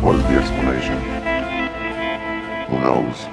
What is the explanation? Who knows?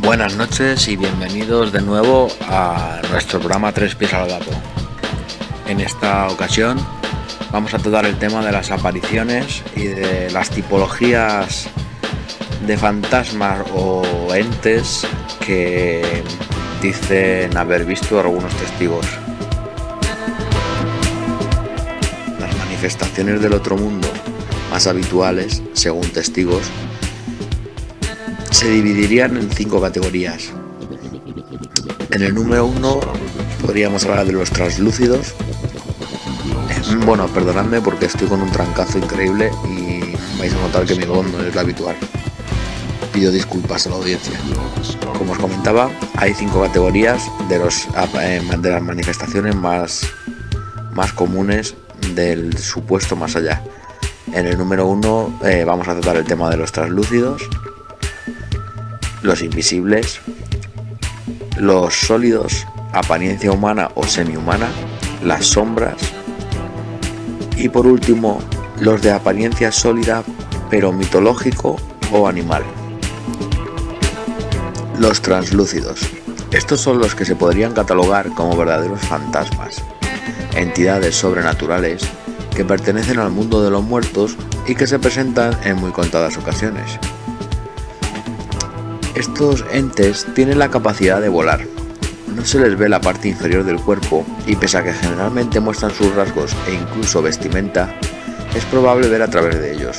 Buenas noches y bienvenidos de nuevo a nuestro programa Tres Pies al Gato. En esta ocasión vamos a tratar el tema de las apariciones y de las tipologías de fantasmas o entes que dicen haber visto algunos testigos. Las manifestaciones del otro mundo más habituales, según testigos, se dividirían en 5 categorías. En el número 1 podríamos hablar de los translúcidos. Bueno, perdonadme porque estoy con un trancazo increíble y vais a notar que mi voz no es la habitual. Pido disculpas a la audiencia. Como os comentaba, hay 5 categorías de las manifestaciones más comunes del supuesto más allá. En el número 1 vamos a tratar el tema de los translúcidos, los invisibles, los sólidos, apariencia humana o semihumana, las sombras y por último los de apariencia sólida pero mitológico o animal. Los translúcidos. Estos son los que se podrían catalogar como verdaderos fantasmas, entidades sobrenaturales que pertenecen al mundo de los muertos y que se presentan en muy contadas ocasiones. Estos entes tienen la capacidad de volar. No se les ve la parte inferior del cuerpo y pese a que generalmente muestran sus rasgos e incluso vestimenta, es probable ver a través de ellos.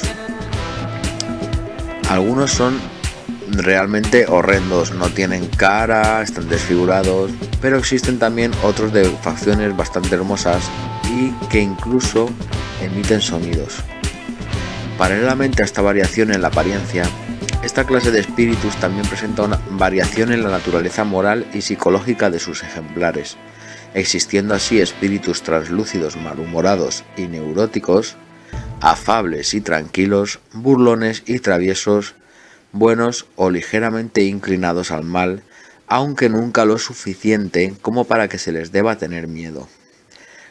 Algunos son realmente horrendos, no tienen cara, están desfigurados, pero existen también otros de facciones bastante hermosas y que incluso emiten sonidos. Paralelamente a esta variación en la apariencia, esta clase de espíritus también presenta una variación en la naturaleza moral y psicológica de sus ejemplares, existiendo así espíritus translúcidos malhumorados y neuróticos, afables y tranquilos, burlones y traviesos, buenos o ligeramente inclinados al mal, aunque nunca lo suficiente como para que se les deba tener miedo.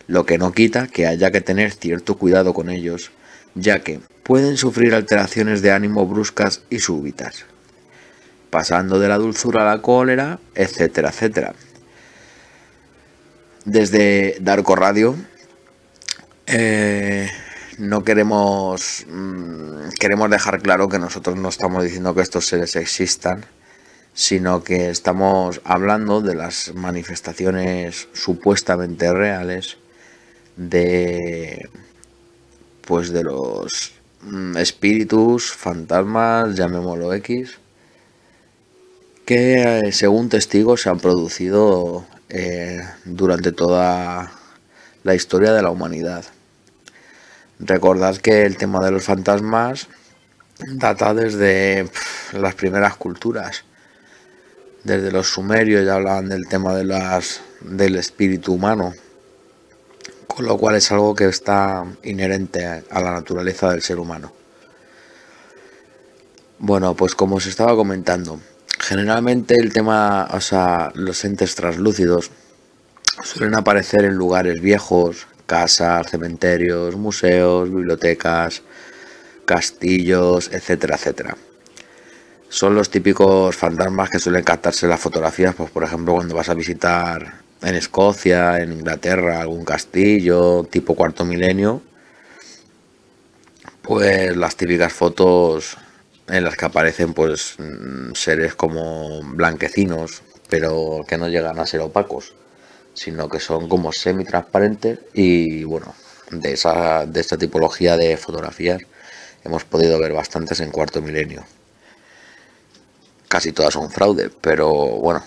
Lo que no quita que haya que tener cierto cuidado con ellos, ya que pueden sufrir alteraciones de ánimo bruscas y súbitas, pasando de la dulzura a la cólera, etcétera, etcétera. Desde Darko Radio no queremos dejar claro que nosotros no estamos diciendo que estos seres existan, sino que estamos hablando de las manifestaciones supuestamente reales de los espíritus, fantasmas, llamémoslo X, que según testigos se han producido durante toda la historia de la humanidad. Recordad que el tema de los fantasmas data desde las primeras culturas. Desde los sumerios ya hablaban del tema del espíritu humano, con lo cual es algo que está inherente a la naturaleza del ser humano. Bueno, pues como os estaba comentando, generalmente los entes translúcidos suelen aparecer en lugares viejos, casas, cementerios, museos, bibliotecas, castillos, etcétera, etcétera. Son los típicos fantasmas que suelen captarse en las fotografías, pues por ejemplo cuando vas a visitar en Escocia, en Inglaterra, algún castillo tipo cuarto milenio, pues las típicas fotos en las que aparecen pues seres como blanquecinos, pero que no llegan a ser opacos, sino que son como semi-transparentes. Y bueno, de esta tipología de fotografías hemos podido ver bastantes en cuarto milenio. Casi todas son fraude, pero bueno,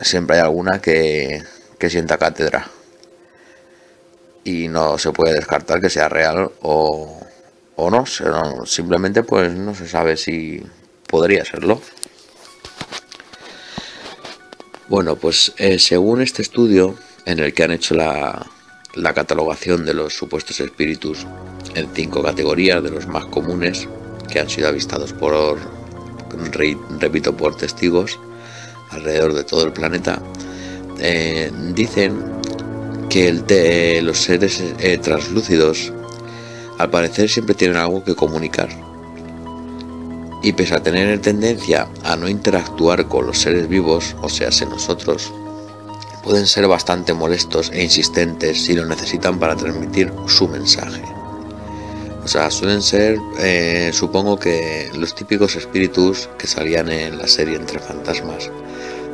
siempre hay alguna que sienta cátedra y no se puede descartar que sea real o no, simplemente pues no se sabe si podría serlo. Bueno, pues según este estudio en el que han hecho la catalogación de los supuestos espíritus en 5 categorías de los más comunes que han sido avistados por, repito, por testigos alrededor de todo el planeta, dicen que los seres translúcidos al parecer siempre tienen algo que comunicar, y pese a tener tendencia a no interactuar con los seres vivos, o sea, nosotros, pueden ser bastante molestos e insistentes si lo necesitan para transmitir su mensaje. O sea, suelen ser, supongo que los típicos espíritus que salían en la serie Entre Fantasmas,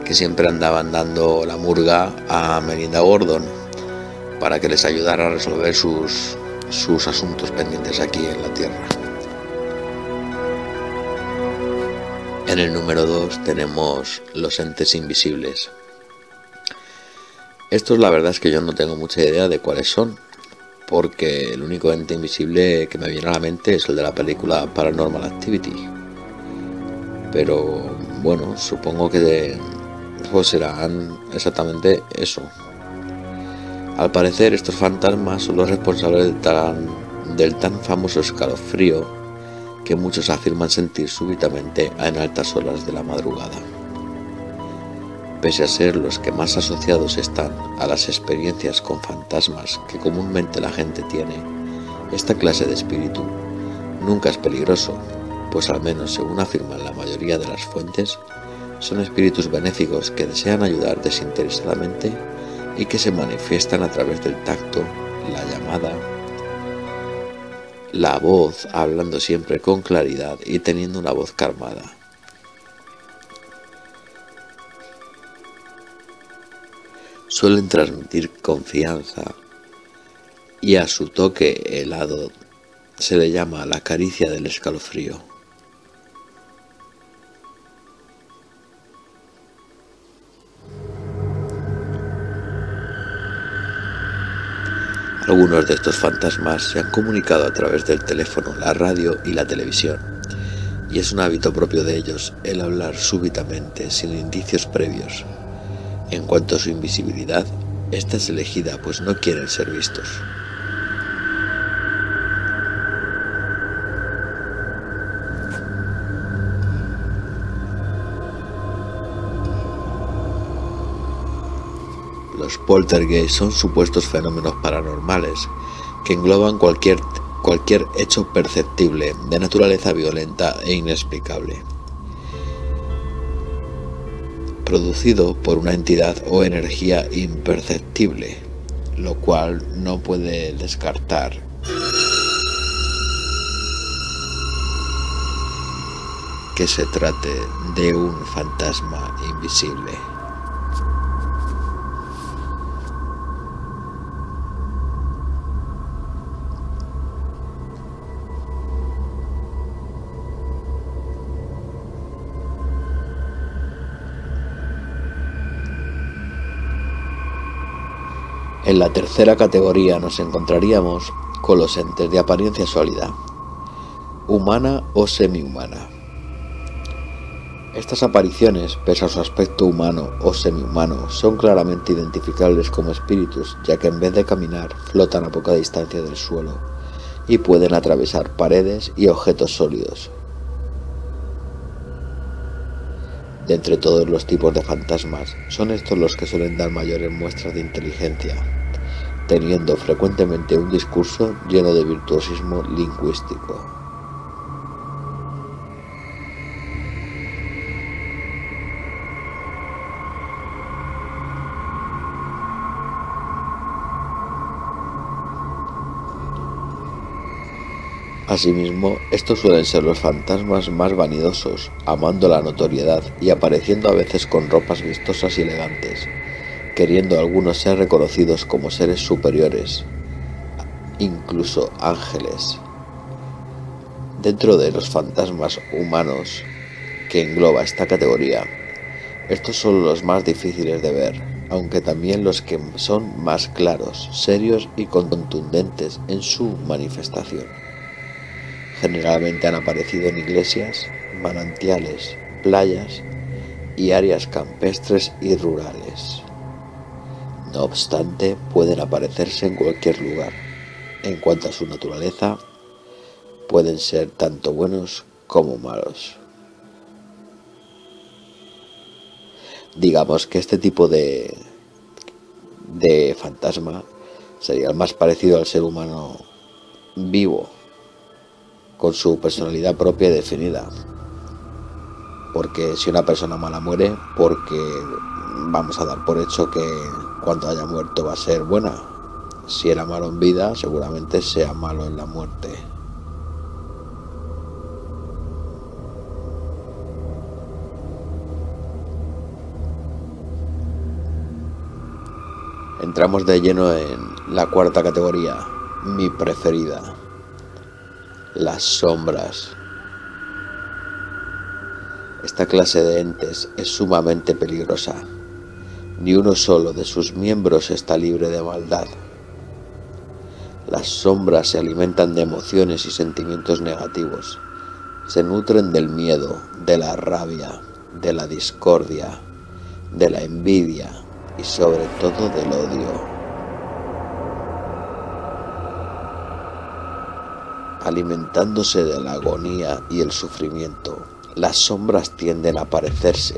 que siempre andaban dando la murga a Melinda Gordon para que les ayudara a resolver sus asuntos pendientes aquí en la Tierra. En el número 2 tenemos los entes invisibles. Estos la verdad es que yo no tengo mucha idea de cuáles son, porque el único ente invisible que me viene a la mente es el de la película Paranormal Activity. Pero bueno, supongo que pues serán exactamente eso. Al parecer estos fantasmas son los responsables del tan famoso escalofrío que muchos afirman sentir súbitamente en altas horas de la madrugada. Pese a ser los que más asociados están a las experiencias con fantasmas que comúnmente la gente tiene, esta clase de espíritu nunca es peligroso, pues al menos según afirman la mayoría de las fuentes, son espíritus benéficos que desean ayudar desinteresadamente y que se manifiestan a través del tacto, la llamada, la voz, hablando siempre con claridad y teniendo una voz calmada. Suelen transmitir confianza y a su toque helado se le llama la caricia del escalofrío. Algunos de estos fantasmas se han comunicado a través del teléfono, la radio y la televisión, y es un hábito propio de ellos el hablar súbitamente sin indicios previos. En cuanto a su invisibilidad, esta es elegida pues no quieren ser vistos. Los poltergeist son supuestos fenómenos paranormales que engloban cualquier hecho perceptible de naturaleza violenta e inexplicable, producido por una entidad o energía imperceptible, lo cual no puede descartar que se trate de un fantasma invisible. En la tercera categoría nos encontraríamos con los entes de apariencia sólida, humana o semihumana. Estas apariciones, pese a su aspecto humano o semihumano, son claramente identificables como espíritus, ya que en vez de caminar, flotan a poca distancia del suelo y pueden atravesar paredes y objetos sólidos. De entre todos los tipos de fantasmas, son estos los que suelen dar mayores muestras de inteligencia, teniendo frecuentemente un discurso lleno de virtuosismo lingüístico. Asimismo, estos suelen ser los fantasmas más vanidosos, amando la notoriedad y apareciendo a veces con ropas vistosas y elegantes, queriendo algunos ser reconocidos como seres superiores, incluso ángeles. Dentro de los fantasmas humanos que engloba esta categoría, estos son los más difíciles de ver, aunque también los que son más claros, serios y contundentes en su manifestación. Generalmente han aparecido en iglesias, manantiales, playas y áreas campestres y rurales. No obstante, pueden aparecerse en cualquier lugar. En cuanto a su naturaleza, pueden ser tanto buenos como malos. Digamos que este tipo de fantasma sería el más parecido al ser humano vivo, con su personalidad propia y definida. Porque si una persona mala muere, porque vamos a dar por hecho que cuando haya muerto va a ser buena. Si era malo en vida, seguramente sea malo en la muerte. Entramos de lleno en la cuarta categoría, mi preferida, las sombras. Esta clase de entes es sumamente peligrosa. Ni uno solo de sus miembros está libre de maldad. Las sombras se alimentan de emociones y sentimientos negativos. Se nutren del miedo, de la rabia, de la discordia, de la envidia y sobre todo del odio. Alimentándose de la agonía y el sufrimiento, las sombras tienden a aparecerse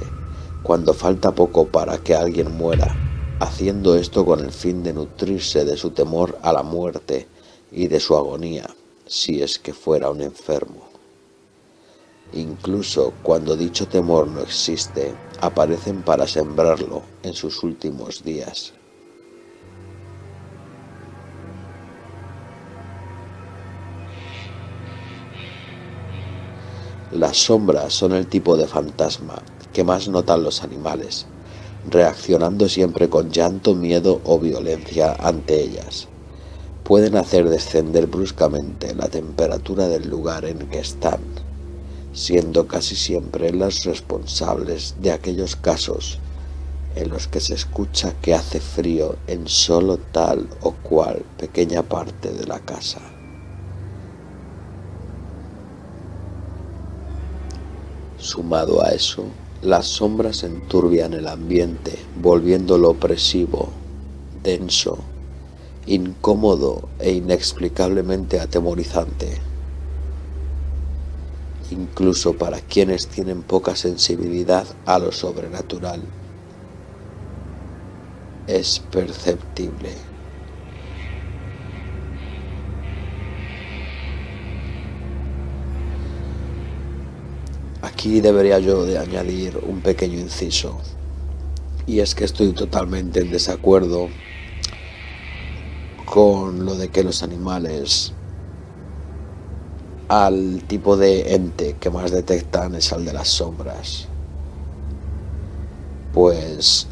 cuando falta poco para que alguien muera, haciendo esto con el fin de nutrirse de su temor a la muerte y de su agonía, si es que fuera un enfermo. Incluso cuando dicho temor no existe, aparecen para sembrarlo en sus últimos días. Las sombras son el tipo de fantasma que más notan los animales, reaccionando siempre con llanto, miedo o violencia ante ellas. Pueden hacer descender bruscamente la temperatura del lugar en que están, siendo casi siempre las responsables de aquellos casos en los que se escucha que hace frío en solo tal o cual pequeña parte de la casa. Sumado a eso, las sombras enturbian el ambiente, volviéndolo opresivo, denso, incómodo e inexplicablemente atemorizante. Incluso para quienes tienen poca sensibilidad a lo sobrenatural, es perceptible. Aquí debería yo de añadir un pequeño inciso, y es que estoy totalmente en desacuerdo con lo de que los animales, al tipo de ente que más detectan es al de las sombras. Pues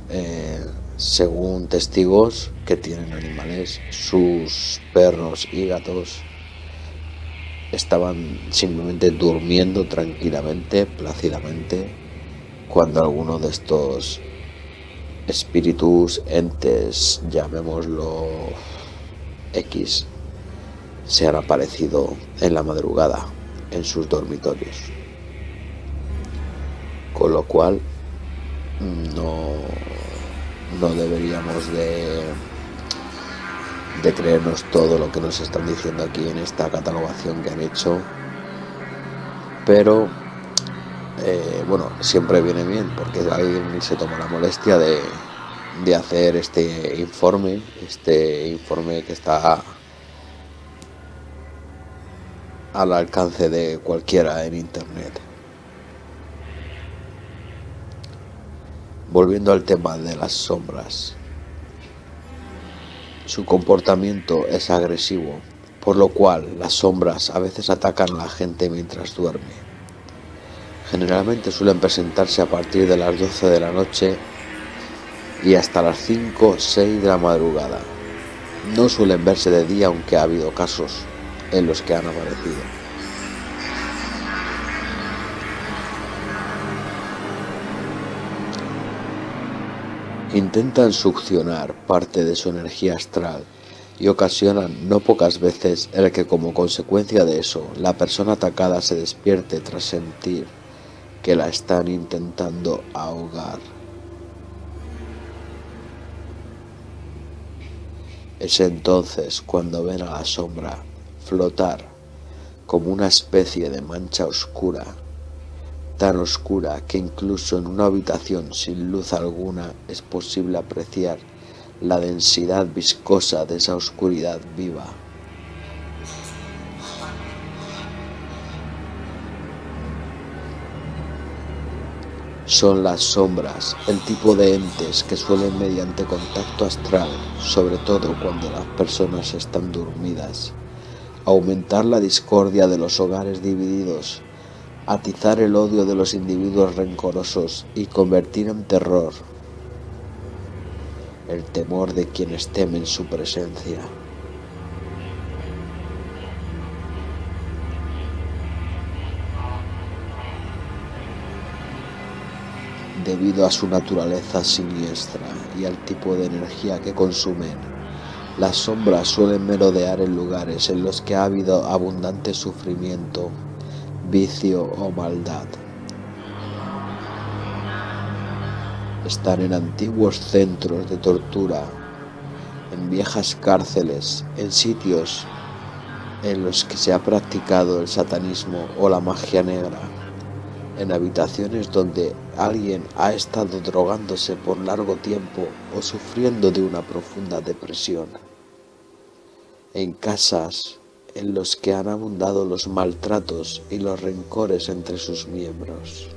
según testigos que tienen animales, sus perros y gatos estaban simplemente durmiendo tranquilamente, plácidamente, cuando alguno de estos espíritus, entes, llamémoslo X, se han aparecido en la madrugada en sus dormitorios. Con lo cual no deberíamos de creernos todo lo que nos están diciendo aquí en esta catalogación que han hecho, pero bueno, siempre viene bien porque alguien se toma la molestia de hacer este informe que está al alcance de cualquiera en internet. Volviendo al tema de las sombras, su comportamiento es agresivo, por lo cual las sombras a veces atacan a la gente mientras duerme. Generalmente suelen presentarse a partir de las 12 de la noche y hasta las 5 o 6 de la madrugada. No suelen verse de día, aunque ha habido casos en los que han aparecido. Intentan succionar parte de su energía astral y ocasionan no pocas veces el que como consecuencia de eso la persona atacada se despierte tras sentir que la están intentando ahogar. Es entonces cuando ven a la sombra flotar como una especie de mancha oscura, tan oscura que incluso en una habitación sin luz alguna es posible apreciar la densidad viscosa de esa oscuridad viva. Son las sombras, el tipo de entes que suelen mediante contacto astral, sobre todo cuando las personas están dormidas, aumentar la discordia de los hogares divididos, atizar el odio de los individuos rencorosos y convertir en terror el temor de quienes temen su presencia. Debido a su naturaleza siniestra y al tipo de energía que consumen, las sombras suelen merodear en lugares en los que ha habido abundante sufrimiento, vicio o maldad. Están en antiguos centros de tortura, en viejas cárceles, en sitios en los que se ha practicado el satanismo o la magia negra, en habitaciones donde alguien ha estado drogándose por largo tiempo o sufriendo de una profunda depresión, en casas en los que han abundado los maltratos y los rencores entre sus miembros.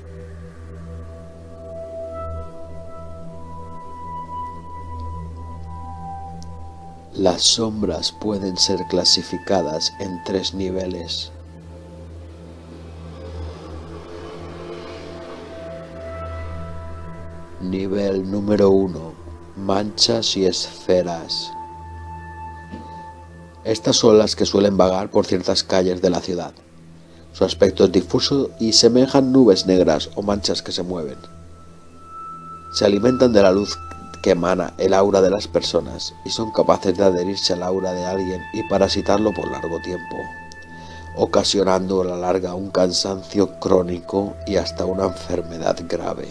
Las sombras pueden ser clasificadas en 3 niveles. Nivel número 1. Manchas y esferas. Estas son las que suelen vagar por ciertas calles de la ciudad. Su aspecto es difuso y semejan nubes negras o manchas que se mueven. Se alimentan de la luz que emana el aura de las personas y son capaces de adherirse al aura de alguien y parasitarlo por largo tiempo, ocasionando a la larga un cansancio crónico y hasta una enfermedad grave.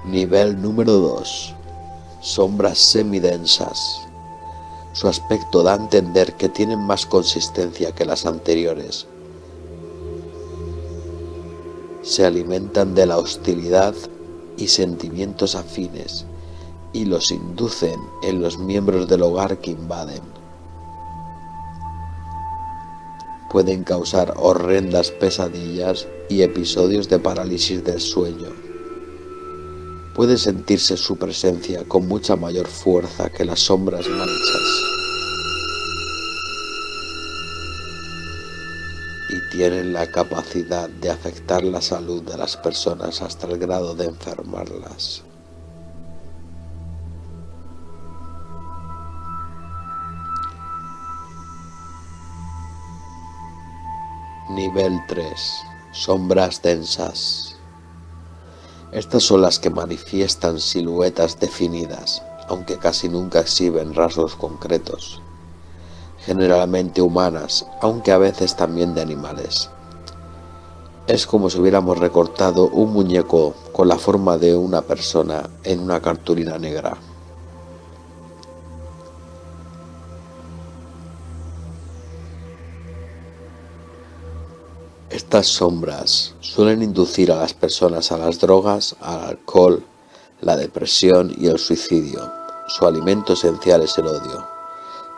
Nivel número 2. Sombras semidensas. Su aspecto da a entender que tienen más consistencia que las anteriores. Se alimentan de la hostilidad y sentimientos afines y los inducen en los miembros del hogar que invaden. Pueden causar horrendas pesadillas y episodios de parálisis del sueño. Puede sentirse su presencia con mucha mayor fuerza que las sombras manchas. Y tienen la capacidad de afectar la salud de las personas hasta el grado de enfermarlas. Nivel 3. Sombras densas. Estas son las que manifiestan siluetas definidas, aunque casi nunca exhiben rasgos concretos. Generalmente humanas, aunque a veces también de animales. Es como si hubiéramos recortado un muñeco con la forma de una persona en una cartulina negra. Estas sombras suelen inducir a las personas a las drogas, al alcohol, la depresión y el suicidio. Su alimento esencial es el odio.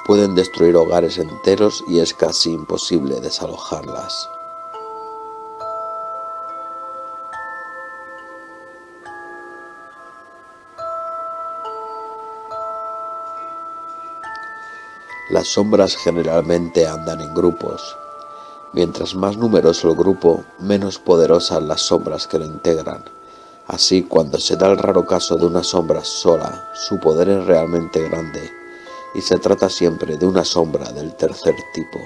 Pueden destruir hogares enteros y es casi imposible desalojarlas. Las sombras generalmente andan en grupos. Mientras más numeroso el grupo, menos poderosas las sombras que lo integran. Así, cuando se da el raro caso de una sombra sola, su poder es realmente grande, y se trata siempre de una sombra del tercer tipo.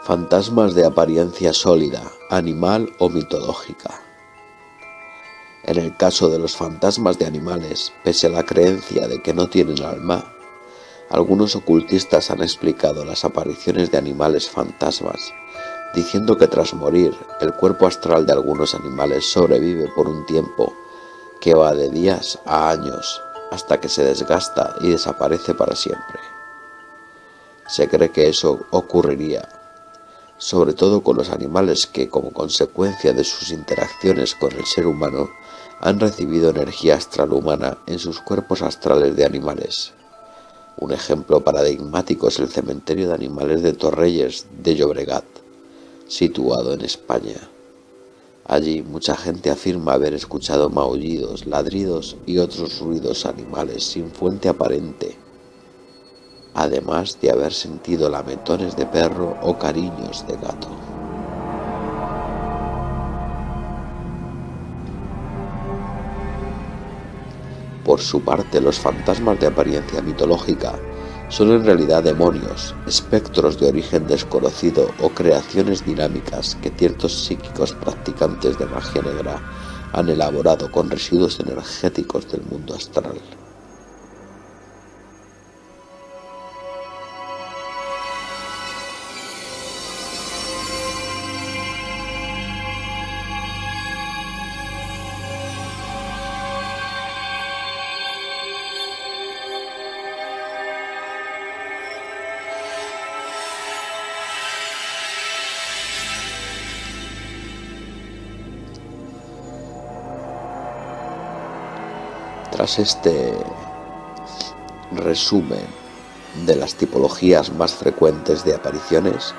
Fantasmas de apariencia sólida, animal o mitológica. En el caso de los fantasmas de animales, pese a la creencia de que no tienen alma, algunos ocultistas han explicado las apariciones de animales fantasmas, diciendo que tras morir, el cuerpo astral de algunos animales sobrevive por un tiempo que va de días a años, hasta que se desgasta y desaparece para siempre. Se cree que eso ocurriría sobre todo con los animales que, como consecuencia de sus interacciones con el ser humano, han recibido energía astral humana en sus cuerpos astrales de animales. Un ejemplo paradigmático es el cementerio de animales de Torrelles de Llobregat, situado en España. Allí mucha gente afirma haber escuchado maullidos, ladridos y otros ruidos animales sin fuente aparente, además de haber sentido lametones de perro o cariños de gato. Por su parte, los fantasmas de apariencia mitológica son en realidad demonios, espectros de origen desconocido o creaciones dinámicas que ciertos psíquicos practicantes de magia negra han elaborado con residuos energéticos del mundo astral. Tras este resumen de las tipologías más frecuentes de apariciones,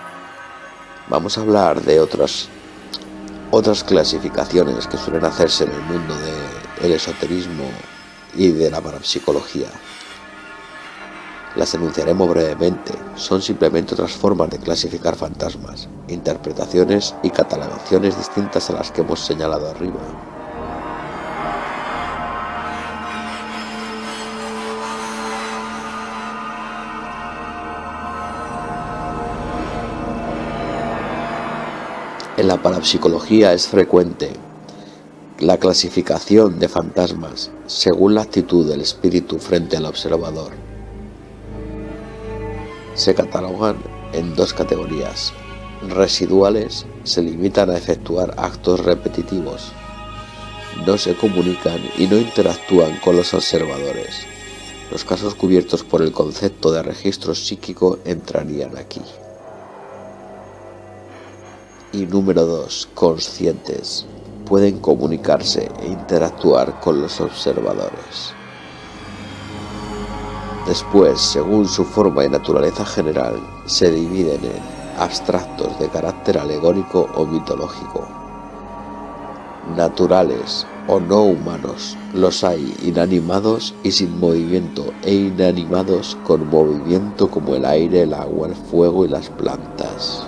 vamos a hablar de otras clasificaciones que suelen hacerse en el mundo del esoterismo y de la parapsicología. Las enunciaremos brevemente. Son simplemente otras formas de clasificar fantasmas, interpretaciones y catalogaciones distintas a las que hemos señalado arriba. En la parapsicología es frecuente la clasificación de fantasmas según la actitud del espíritu frente al observador. Se catalogan en dos categorías. Residuales se limitan a efectuar actos repetitivos, no se comunican y no interactúan con los observadores. Los casos cubiertos por el concepto de registro psíquico entrarían aquí. Y número 2, conscientes. Pueden comunicarse e interactuar con los observadores. Después, según su forma y naturaleza general, se dividen en abstractos de carácter alegórico o mitológico, naturales o no humanos. Los hay inanimados y sin movimiento, e inanimados con movimiento como el aire, el agua, el fuego y las plantas.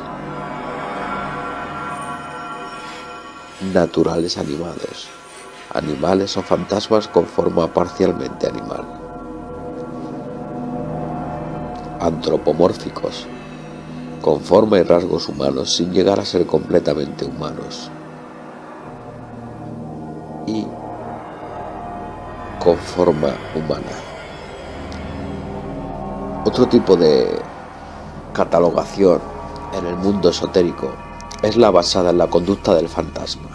Naturales animados, animales o fantasmas con forma parcialmente animal. Antropomórficos, con forma y rasgos humanos sin llegar a ser completamente humanos. Y con forma humana. Otro tipo de catalogación en el mundo esotérico es la basada en la conducta del fantasma.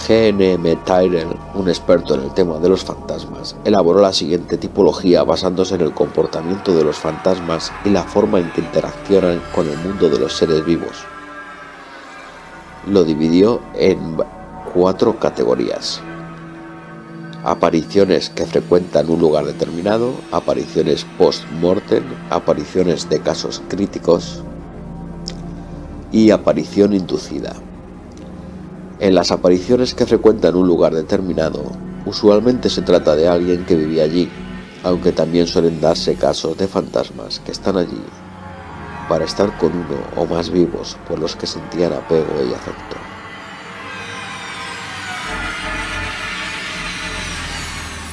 G.N.M. Tyrrell, un experto en el tema de los fantasmas, elaboró la siguiente tipología basándose en el comportamiento de los fantasmas y la forma en que interaccionan con el mundo de los seres vivos. Lo dividió en 4 categorías. apariciones que frecuentan un lugar determinado, apariciones post-mortem, apariciones de casos críticos y aparición inducida. En las apariciones que frecuentan un lugar determinado, usualmente se trata de alguien que vivía allí, aunque también suelen darse casos de fantasmas que están allí para estar con uno o más vivos por los que sentían apego y afecto.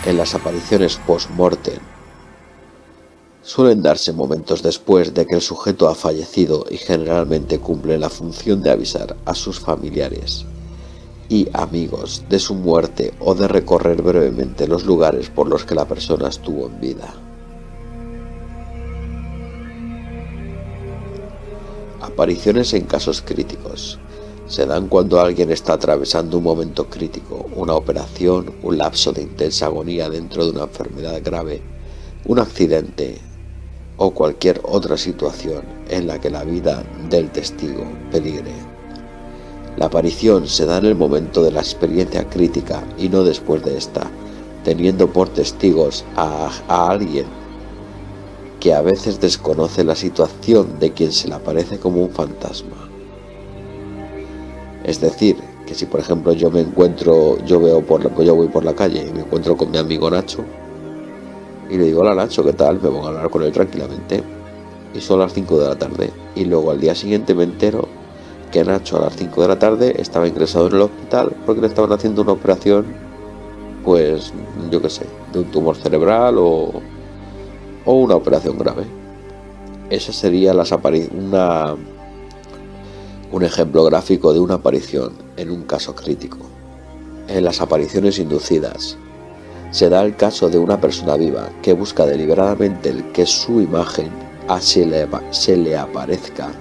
En las apariciones post-mortem suelen darse momentos después de que el sujeto ha fallecido y generalmente cumple la función de avisar a sus familiares y amigos de su muerte o de recorrer brevemente los lugares por los que la persona estuvo en vida. Apariciones en casos críticos. Se dan cuando alguien está atravesando un momento crítico, una operación, un lapso de intensa agonía dentro de una enfermedad grave, un accidente o cualquier otra situación en la que la vida del testigo peligre. La aparición se da en el momento de la experiencia crítica y no después de esta, teniendo por testigos a alguien que a veces desconoce la situación de quien se le aparece como un fantasma. Es decir, que si por ejemplo yo voy por la calle y me encuentro con mi amigo Nacho y le digo: hola Nacho, ¿qué tal? Me pongo a hablar con él tranquilamente y son las 5 de la tarde y luego al día siguiente me entero que Nacho a las 5 de la tarde estaba ingresado en el hospital porque le estaban haciendo una operación, pues yo qué sé, de un tumor cerebral o una operación grave. Esa sería un ejemplo gráfico de una aparición en un caso crítico. En las apariciones inducidas se da el caso de una persona viva que busca deliberadamente el que su imagen se le aparezca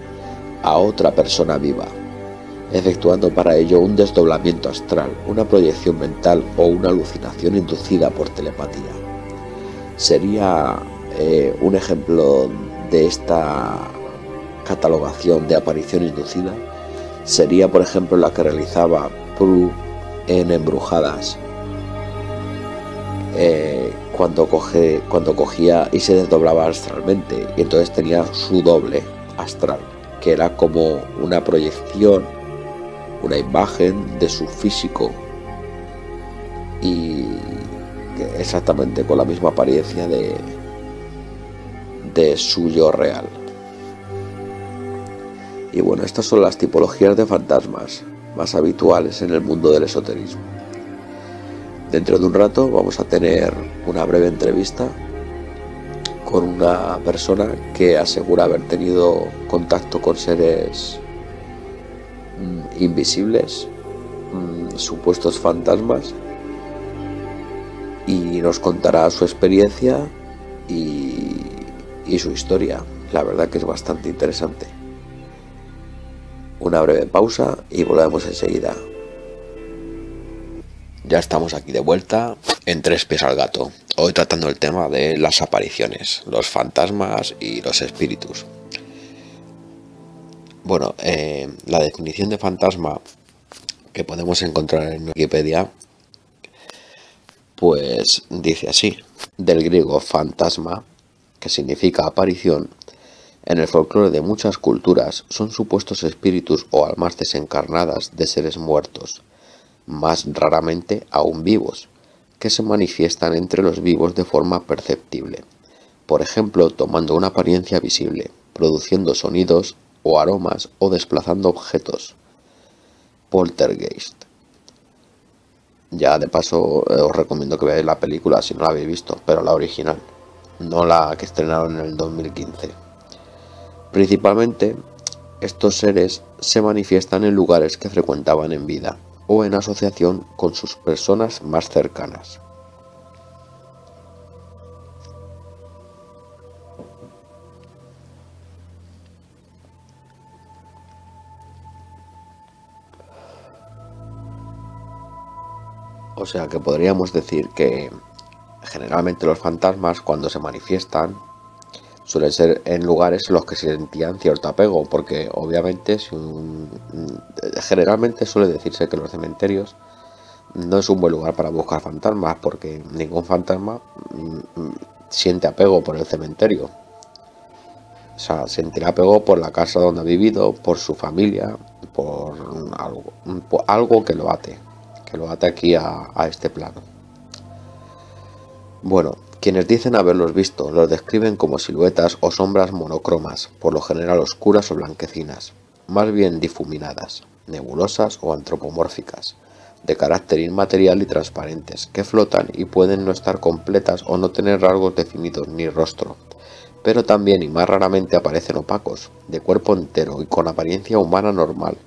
a otra persona viva, efectuando para ello un desdoblamiento astral, una proyección mental o una alucinación inducida por telepatía. Sería un ejemplo de esta catalogación de aparición inducida sería por ejemplo la que realizaba Prue en Embrujadas, cuando cogía y se desdoblaba astralmente y entonces tenía su doble astral, que era como una proyección, una imagen de su físico y exactamente con la misma apariencia de su yo real. Y bueno, estas son las tipologías de fantasmas más habituales en el mundo del esoterismo. Dentro de un rato vamos a tener una breve entrevista con una persona que asegura haber tenido contacto con seres invisibles, supuestos fantasmas, y nos contará su experiencia y su historia. La verdad que es bastante interesante. Una breve pausa y volvemos enseguida. Ya estamos aquí de vuelta en Tres Pies al Gato, hoy tratando el tema de las apariciones, los fantasmas y los espíritus. Bueno, la definición de fantasma que podemos encontrar en Wikipedia pues dice así: del griego fantasma, que significa aparición, en el folclore de muchas culturas son supuestos espíritus o almas desencarnadas de seres muertos, más raramente aún vivos, que se manifiestan entre los vivos de forma perceptible, por ejemplo tomando una apariencia visible, produciendo sonidos o aromas o desplazando objetos. Poltergeist. Ya de paso os recomiendo que veáis la película si no la habéis visto, pero la original, no la que estrenaron en el 2015. Principalmente, estos seres se manifiestan en lugares que frecuentaban en vida o en asociación con sus personas más cercanas. O sea que podríamos decir que generalmente los fantasmas, cuando se manifiestan, suelen ser en lugares en los que se sentían cierto apego, porque obviamente generalmente suele decirse que los cementerios no es un buen lugar para buscar fantasmas, porque ningún fantasma siente apego por el cementerio. O sea, sentirá apego por la casa donde ha vivido, por su familia, por algo que lo ate aquí a este plano. Bueno, quienes dicen haberlos visto los describen como siluetas o sombras monocromas, por lo general oscuras o blanquecinas, más bien difuminadas, nebulosas o antropomórficas, de carácter inmaterial y transparentes, que flotan y pueden no estar completas o no tener rasgos definidos ni rostro, pero también y más raramente aparecen opacos, de cuerpo entero y con apariencia humana normal.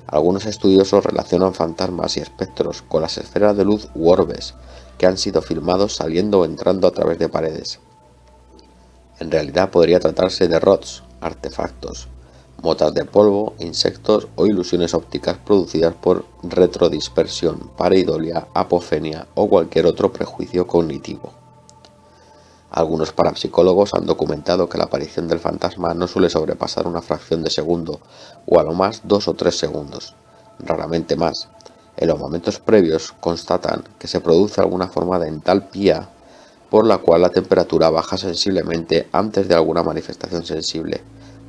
Algunos estudiosos relacionan fantasmas y espectros con las esferas de luz u orbes, que han sido filmados saliendo o entrando a través de paredes. En realidad podría tratarse de rods, artefactos, motas de polvo, insectos o ilusiones ópticas producidas por retrodispersión, pareidolia, apofenia o cualquier otro prejuicio cognitivo. Algunos parapsicólogos han documentado que la aparición del fantasma no suele sobrepasar una fracción de segundo o a lo más 2 o 3 segundos, raramente más. En los momentos previos constatan que se produce alguna forma de entalpía por la cual la temperatura baja sensiblemente antes de alguna manifestación sensible,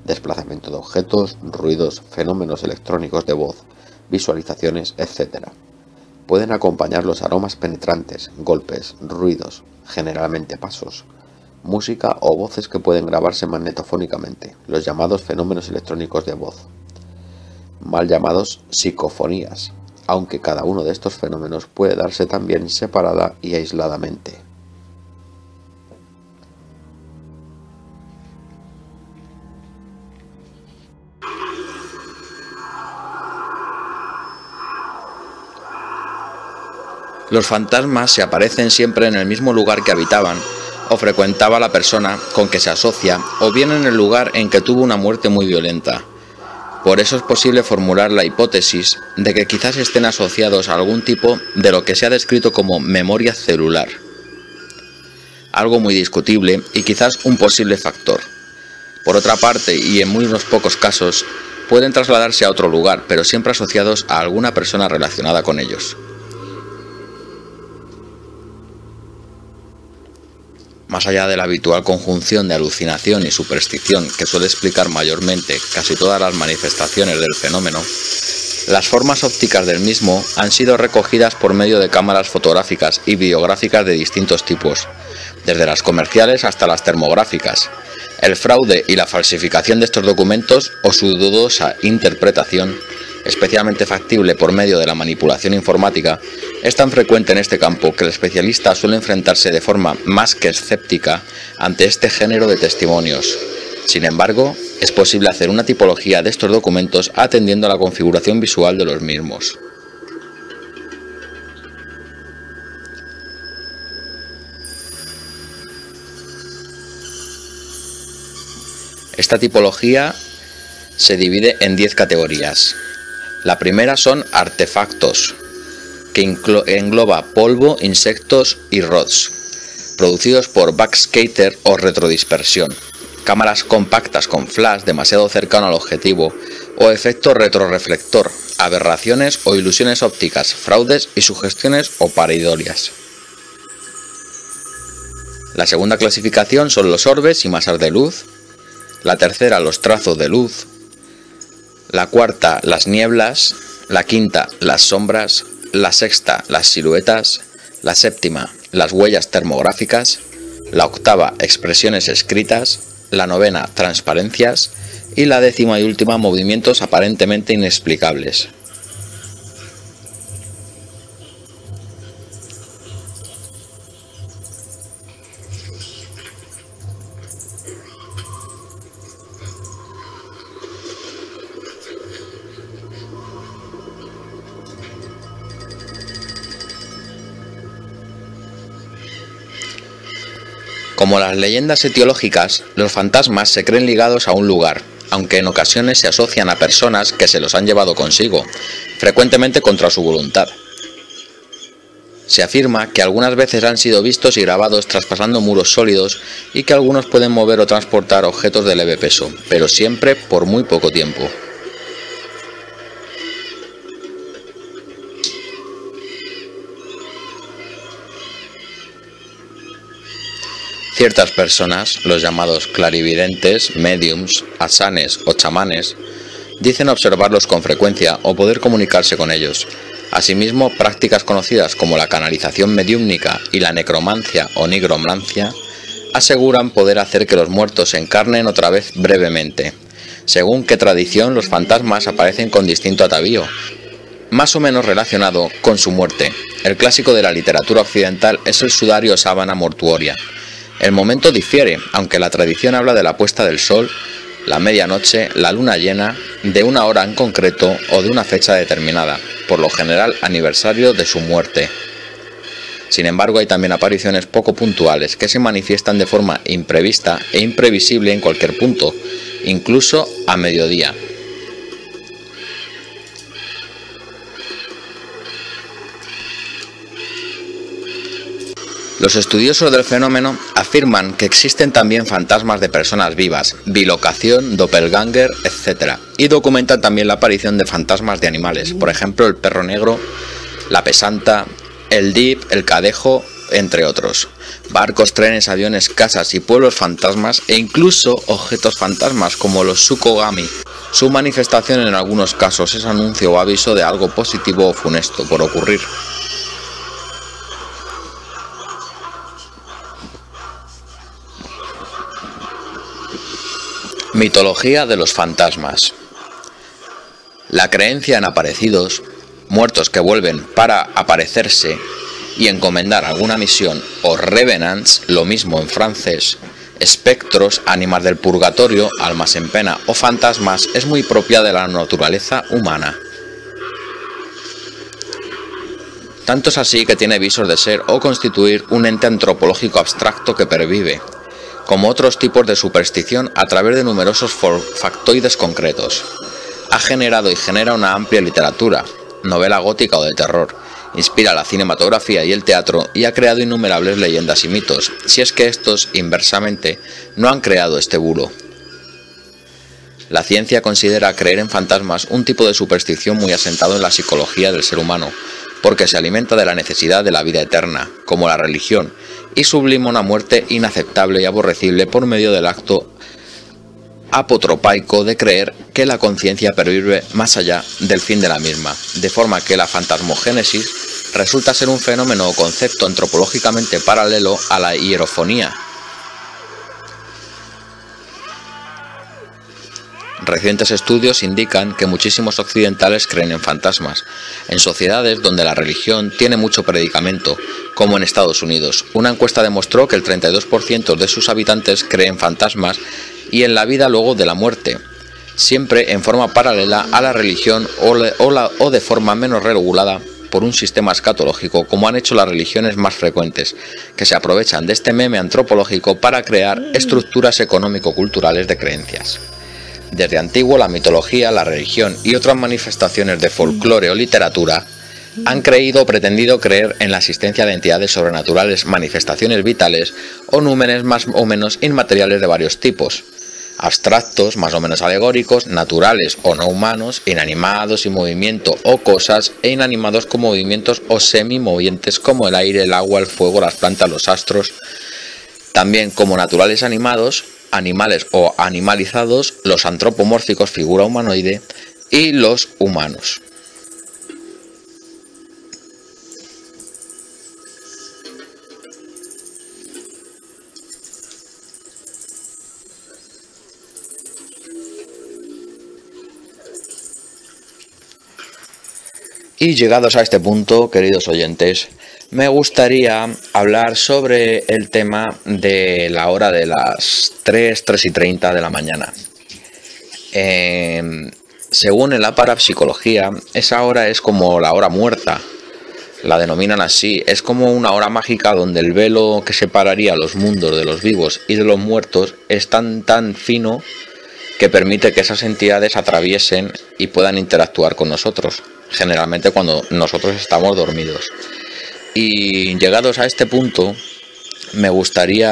desplazamiento de objetos, ruidos, fenómenos electrónicos de voz, visualizaciones, etc. Pueden acompañar los aromas penetrantes, golpes, ruidos, generalmente pasos, música o voces que pueden grabarse magnetofónicamente, los llamados fenómenos electrónicos de voz, mal llamados psicofonías, aunque cada uno de estos fenómenos puede darse también separada y aisladamente. Los fantasmas se aparecen siempre en el mismo lugar que habitaban o frecuentaba la persona con que se asocia, o bien en el lugar en que tuvo una muerte muy violenta. Por eso es posible formular la hipótesis de que quizás estén asociados a algún tipo de lo que se ha descrito como memoria celular. Algo muy discutible y quizás un posible factor. Por otra parte, y en muy unos pocos casos, pueden trasladarse a otro lugar, pero siempre asociados a alguna persona relacionada con ellos. Más allá de la habitual conjunción de alucinación y superstición que suele explicar mayormente casi todas las manifestaciones del fenómeno, las formas ópticas del mismo han sido recogidas por medio de cámaras fotográficas y videográficas de distintos tipos, desde las comerciales hasta las termográficas. El fraude y la falsificación de estos documentos o su dudosa interpretación, especialmente factible por medio de la manipulación informática, es tan frecuente en este campo que el especialista suele enfrentarse de forma más que escéptica ante este género de testimonios. Sin embargo, es posible hacer una tipología de estos documentos atendiendo a la configuración visual de los mismos. Esta tipología se divide en 10 categorías. La primera son artefactos, que engloba polvo, insectos y rods, producidos por backscatter o retrodispersión, cámaras compactas con flash demasiado cercano al objetivo o efecto retroreflector, aberraciones o ilusiones ópticas, fraudes y sugestiones o pareidolias. La segunda clasificación son los orbes y masas de luz, la tercera los trazos de luz, la cuarta las nieblas, la quinta las sombras, la sexta las siluetas, la séptima las huellas termográficas, la octava expresiones escritas, la novena transparencias y la décima y última movimientos aparentemente inexplicables. Como las leyendas etiológicas, los fantasmas se creen ligados a un lugar, aunque en ocasiones se asocian a personas que se los han llevado consigo, frecuentemente contra su voluntad. Se afirma que algunas veces han sido vistos y grabados traspasando muros sólidos y que algunos pueden mover o transportar objetos de leve peso, pero siempre por muy poco tiempo. Ciertas personas, los llamados clarividentes, mediums, asanes o chamanes, dicen observarlos con frecuencia o poder comunicarse con ellos. Asimismo, prácticas conocidas como la canalización mediúmnica y la necromancia o nigromancia aseguran poder hacer que los muertos se encarnen otra vez brevemente. Según qué tradición, los fantasmas aparecen con distinto atavío, más o menos relacionado con su muerte. El clásico de la literatura occidental es el sudario o sábana mortuoria. El momento difiere, aunque la tradición habla de la puesta del sol, la medianoche, la luna llena, de una hora en concreto o de una fecha determinada, por lo general aniversario de su muerte. Sin embargo, hay también apariciones poco puntuales que se manifiestan de forma imprevista e imprevisible en cualquier punto, incluso a mediodía. Los estudiosos del fenómeno afirman que existen también fantasmas de personas vivas, bilocación, doppelganger, etc. Y documentan también la aparición de fantasmas de animales, por ejemplo el perro negro, la pesanta, el dip, el cadejo, entre otros. Barcos, trenes, aviones, casas y pueblos fantasmas e incluso objetos fantasmas como los shukogami. Su manifestación en algunos casos es anuncio o aviso de algo positivo o funesto por ocurrir. Mitología de los fantasmas. La creencia en aparecidos, muertos que vuelven para aparecerse y encomendar alguna misión, o revenants, lo mismo en francés, espectros, ánimas del purgatorio, almas en pena o fantasmas, es muy propia de la naturaleza humana. Tanto es así que tiene visos de ser o constituir un ente antropológico abstracto que pervive, como otros tipos de superstición, a través de numerosos factoides concretos. Ha generado y genera una amplia literatura, novela gótica o de terror, inspira la cinematografía y el teatro y ha creado innumerables leyendas y mitos, si es que estos, inversamente, no han creado este bulo. La ciencia considera creer en fantasmas un tipo de superstición muy asentado en la psicología del ser humano, porque se alimenta de la necesidad de la vida eterna, como la religión, y sublima una muerte inaceptable y aborrecible por medio del acto apotropaico de creer que la conciencia pervive más allá del fin de la misma, de forma que la fantasmogénesis resulta ser un fenómeno o concepto antropológicamente paralelo a la hierofonía. Recientes estudios indican que muchísimos occidentales creen en fantasmas, en sociedades donde la religión tiene mucho predicamento, como en Estados Unidos. Una encuesta demostró que el 32% de sus habitantes creen fantasmas y en la vida luego de la muerte, siempre en forma paralela a la religión o de forma menos regulada por un sistema escatológico, como han hecho las religiones más frecuentes, que se aprovechan de este meme antropológico para crear estructuras económico-culturales de creencias. Desde antiguo, la mitología, la religión y otras manifestaciones de folclore o literatura han creído o pretendido creer en la existencia de entidades sobrenaturales, manifestaciones vitales o números más o menos inmateriales de varios tipos, abstractos, más o menos alegóricos, naturales o no humanos, inanimados y movimiento o cosas, e inanimados con movimientos o semimovientes como el aire, el agua, el fuego, las plantas, los astros, también como naturales animados, animales o animalizados, los antropomórficos, figura humanoide, y los humanos. Y llegados a este punto, queridos oyentes, me gustaría hablar sobre el tema de la hora de las 3:30 de la mañana. Según la parapsicología, esa hora es como la hora muerta, la denominan así. Es como una hora mágica donde el velo que separaría los mundos de los vivos y de los muertos es tan fino que permite que esas entidades atraviesen y puedan interactuar con nosotros, generalmente cuando nosotros estamos dormidos. Y llegados a este punto, me gustaría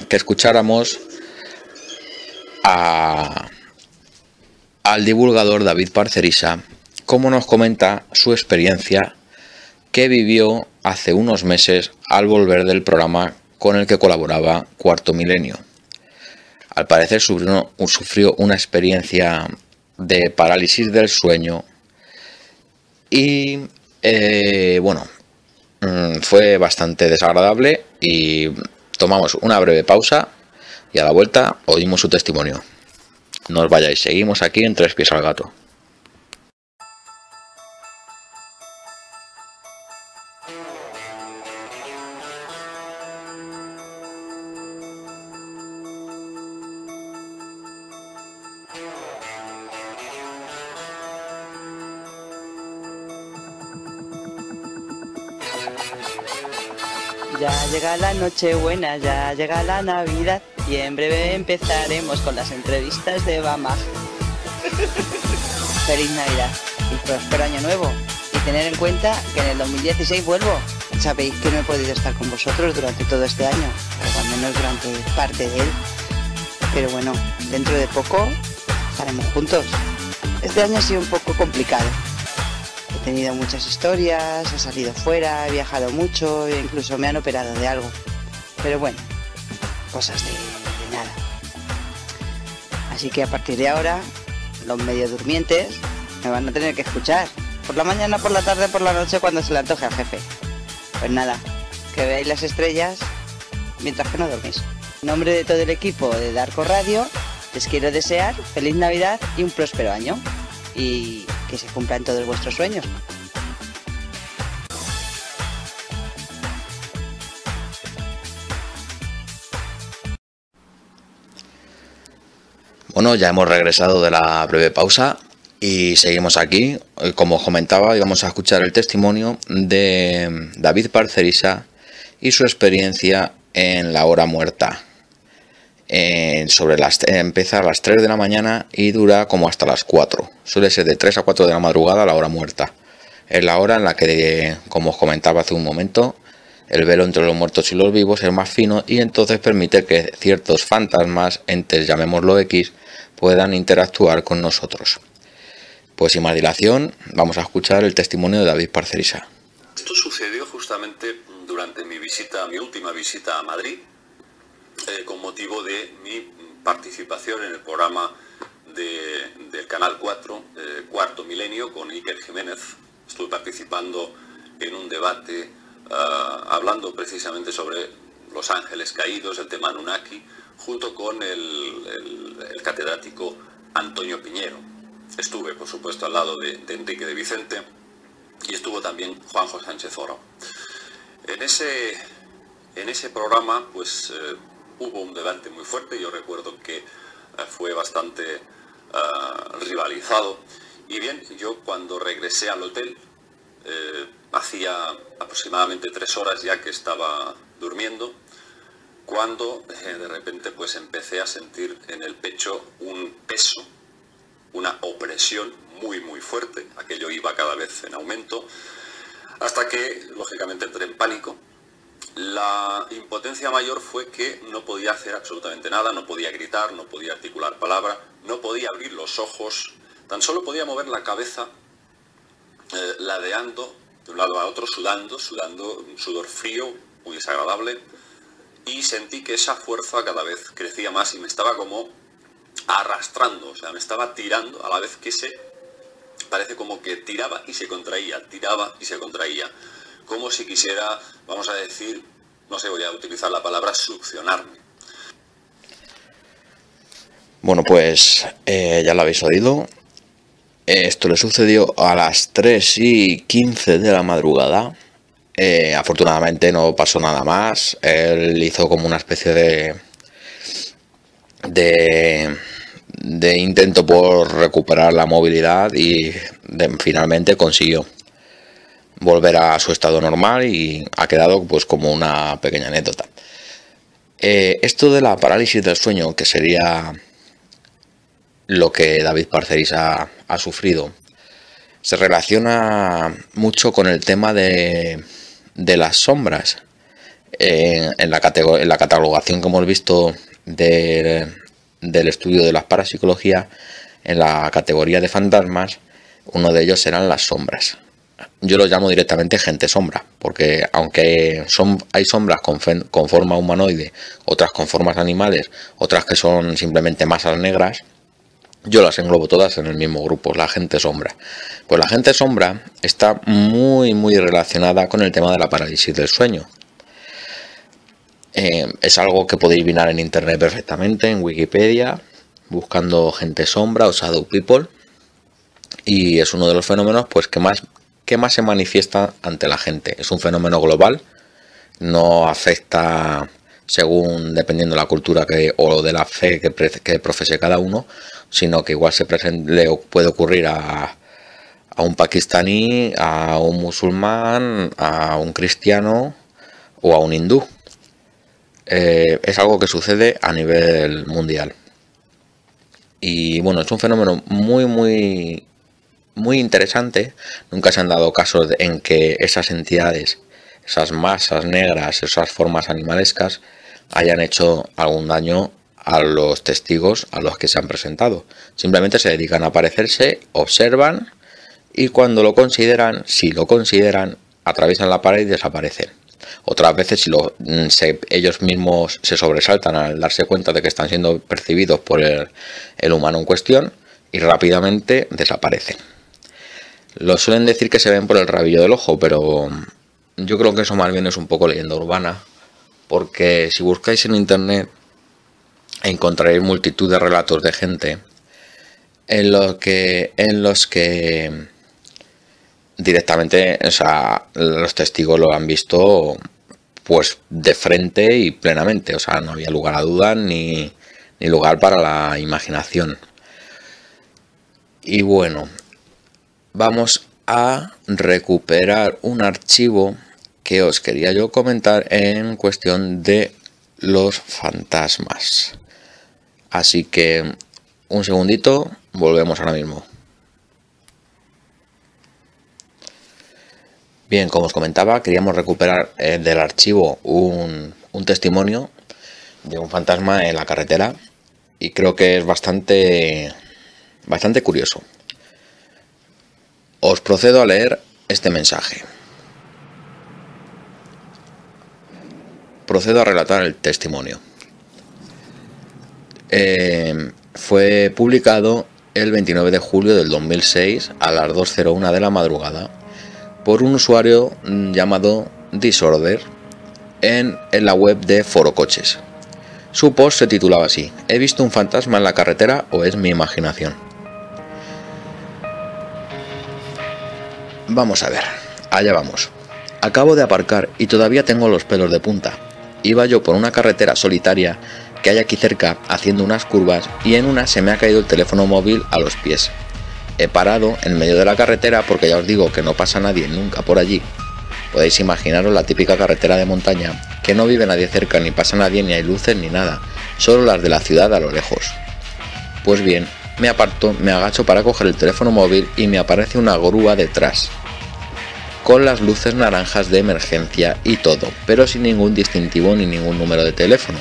que escucháramos al divulgador David Parcerisa, cómo nos comenta su experiencia que vivió hace unos meses al volver del programa con el que colaboraba Cuarto Milenio. Al parecer sufrió una experiencia de parálisis del sueño y bueno, fue bastante desagradable y tomamos una breve pausa y a la vuelta oímos su testimonio. No os vayáis, seguimos aquí en Tres Pies al Gato. Ya llega la Nochebuena, ya llega la Navidad y en breve empezaremos con las entrevistas de Bamaj. Feliz Navidad y próspero Año Nuevo. Y tener en cuenta que en el 2016 vuelvo. Sabéis que no he podido estar con vosotros durante todo este año, o al menos durante parte de él. Pero bueno, dentro de poco estaremos juntos. Este año ha sido un poco complicado. He tenido muchas historias, he salido fuera, he viajado mucho e incluso me han operado de algo. Pero bueno, cosas de nada. Así que a partir de ahora, los medio durmientes me van a tener que escuchar. Por la mañana, por la tarde, por la noche, cuando se le antoje al jefe. Pues nada, que veáis las estrellas mientras que no dormís. En nombre de todo el equipo de Darko Radio, les quiero desear feliz Navidad y un próspero año. Y que se cumplan todos vuestros sueños. Bueno, ya hemos regresado de la breve pausa y seguimos aquí. Como os comentaba, íbamos a escuchar el testimonio de David Parcerisa y su experiencia en la hora muerta. Empieza a las 3 de la mañana y dura como hasta las 4. Suele ser de 3 a 4 de la madrugada la hora muerta. Es la hora en la que, como os comentaba hace un momento, el velo entre los muertos y los vivos es más fino y entonces permite que ciertos fantasmas, entes, llamémoslo X, puedan interactuar con nosotros. Pues sin más dilación, vamos a escuchar el testimonio de David Parcerisa. Esto sucedió justamente durante mi última visita a Madrid, con motivo de mi participación en el programa del Canal 4, Cuarto Milenio, con Iker Jiménez. Estuve participando en un debate hablando precisamente sobre los ángeles caídos, el tema Anunnaki, junto con el catedrático Antonio Piñero. Estuve, por supuesto, al lado de Enrique de Vicente y estuvo también Juanjo Sánchez Oro. En ese programa, pues hubo un debate muy fuerte. Yo recuerdo que fue bastante rivalizado. Y bien, yo cuando regresé al hotel, hacía aproximadamente 3 horas ya que estaba durmiendo, cuando de repente pues empecé a sentir en el pecho un peso, una opresión muy fuerte. Aquello iba cada vez en aumento, hasta que lógicamente entré en pánico. La impotencia mayor fue que no podía hacer absolutamente nada, no podía gritar, no podía articular palabra, no podía abrir los ojos, tan solo podía mover la cabeza, ladeando de un lado a otro, sudando, un sudor frío, muy desagradable, y sentí que esa fuerza cada vez crecía más y me estaba como arrastrando, o sea, me estaba tirando a la vez que parece como que tiraba y se contraía, como si quisiera, vamos a decir, no sé, voy a utilizar la palabra succionarme. Bueno, pues ya lo habéis oído. Esto le sucedió a las 3:15 de la madrugada. Afortunadamente no pasó nada más. Él hizo como una especie de intento por recuperar la movilidad y finalmente consiguió volver a su estado normal y ha quedado pues como una pequeña anécdota. Esto de la parálisis del sueño, que sería lo que David Parcerisa ha sufrido, se relaciona mucho con el tema de las sombras. En la catalogación que hemos visto del estudio de la parapsicología, en la categoría de fantasmas, uno de ellos eran las sombras. yo lo llamo directamente gente sombra, porque aunque hay sombras con forma humanoide, otras con formas animales, otras que son simplemente masas negras, yo las englobo todas en el mismo grupo, la gente sombra. Pues la gente sombra está muy relacionada con el tema de la parálisis del sueño. Es algo que podéis mirar en internet perfectamente, en Wikipedia, buscando gente sombra o shadow people, y es uno de los fenómenos pues que más se manifiesta ante la gente. Es un fenómeno global, no afecta dependiendo de la cultura o de la fe que profese cada uno, sino que igual le puede ocurrir a un pakistaní, a un musulmán, a un cristiano o a un hindú. Es algo que sucede a nivel mundial. Y bueno, es un fenómeno muy interesante. Nunca se han dado casos en que esas entidades, esas masas negras, esas formas animalescas, hayan hecho algún daño a los testigos a los que se han presentado. Simplemente se dedican a aparecerse, observan, y cuando lo consideran, si lo consideran, atraviesan la pared y desaparecen. Otras veces, si ellos mismos se sobresaltan al darse cuenta de que están siendo percibidos por el humano en cuestión, y rápidamente desaparecen. Lo suelen decir que se ven por el rabillo del ojo, pero yo creo que eso más bien es un poco leyenda urbana, porque si buscáis en internet encontraréis multitud de relatos de gente en los que directamente, o sea, los testigos lo han visto pues de frente y plenamente, o sea, no había lugar a dudas ni lugar para la imaginación. Y bueno, vamos a recuperar un archivo que os quería yo comentar en cuestión de los fantasmas. Así que un segundito, volvemos ahora mismo. Bien, como os comentaba, queríamos recuperar del archivo un testimonio de un fantasma en la carretera, y creo que es bastante curioso. Os procedo a leer este mensaje. Procedo a relatar el testimonio. Fue publicado el 29 de julio del 2006 a las 2:01 de la madrugada por un usuario llamado Disorder en la web de Foro Coches. Su post se titulaba así: ¿He visto un fantasma en la carretera o es mi imaginación? Vamos a ver, allá vamos. Acabo de aparcar y todavía tengo los pelos de punta. Iba yo por una carretera solitaria que hay aquí cerca haciendo unas curvas, y en una se me ha caído el teléfono móvil a los pies. He parado en medio de la carretera porque ya os digo que no pasa nadie nunca por allí. Podéis imaginaros la típica carretera de montaña, que no vive nadie cerca, ni pasa nadie, ni hay luces ni nada, solo las de la ciudad a lo lejos. Pues bien, me aparto, me agacho para coger el teléfono móvil y me aparece una grúa detrás, con las luces naranjas de emergencia y todo, pero sin ningún distintivo ni ningún número de teléfono.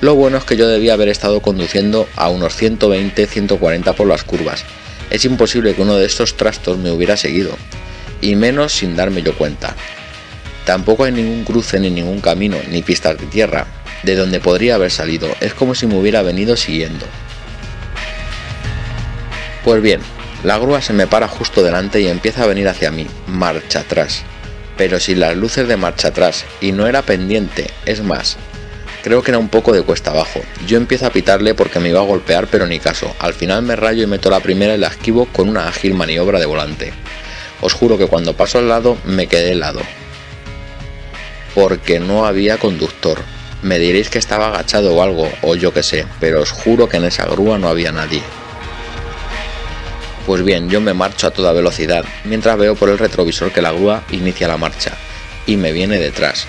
Lo bueno es que yo debía haber estado conduciendo a unos 120-140 por las curvas. Es imposible que uno de estos trastos me hubiera seguido, y menos sin darme yo cuenta. Tampoco hay ningún cruce ni ningún camino, ni pistas de tierra, de donde podría haber salido. Es como si me hubiera venido siguiendo. Pues bien, la grúa se me para justo delante y empieza a venir hacia mí, marcha atrás, pero sin las luces de marcha atrás, y no era pendiente, es más, creo que era un poco de cuesta abajo. Yo empiezo a pitarle porque me iba a golpear, pero ni caso. Al final me rayo y meto la primera y la esquivo con una ágil maniobra de volante. Os juro que cuando paso al lado me quedé helado, porque no había conductor. Me diréis que estaba agachado o algo, o yo que sé, pero os juro que en esa grúa no había nadie. Pues bien, yo me marcho a toda velocidad, mientras veo por el retrovisor que la grúa inicia la marcha, y me viene detrás.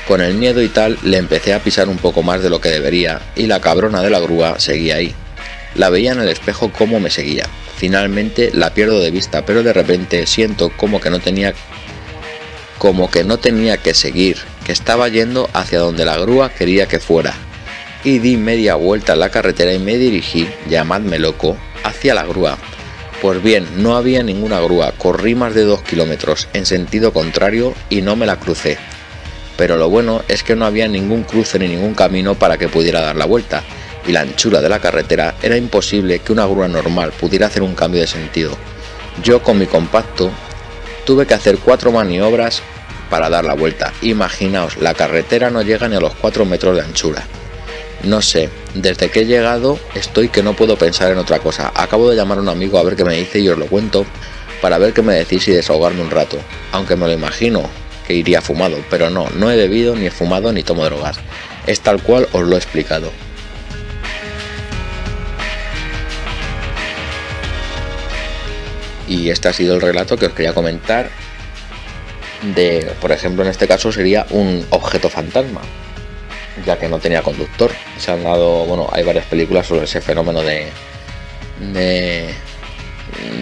Con el miedo y tal, le empecé a pisar un poco más de lo que debería, y la cabrona de la grúa seguía ahí. La veía en el espejo cómo me seguía. Finalmente la pierdo de vista, pero de repente siento como que no tenía que seguir, que estaba yendo hacia donde la grúa quería que fuera. Y di media vuelta a la carretera y me dirigí, llamadme loco, hacia la grúa. Pues bien, no había ninguna grúa, corrí más de 2 kilómetros en sentido contrario y no me la crucé. Pero lo bueno es que no había ningún cruce ni ningún camino para que pudiera dar la vuelta, y la anchura de la carretera era imposible que una grúa normal pudiera hacer un cambio de sentido. Yo con mi compacto tuve que hacer 4 maniobras para dar la vuelta. Imaginaos, la carretera no llega ni a los 4 metros de anchura. No sé, desde que he llegado estoy que no puedo pensar en otra cosa. Acabo de llamar a un amigo a ver qué me dice y os lo cuento para ver qué me decís y desahogarme un rato. Aunque me lo imagino que iría fumado, pero no he bebido, ni he fumado, ni tomo drogas. Es tal cual os lo he explicado. Y este ha sido el relato que os quería comentar de, por ejemplo, en este caso sería un objeto fantasma, ya que no tenía conductor. Se han dado, bueno, hay varias películas sobre ese fenómeno de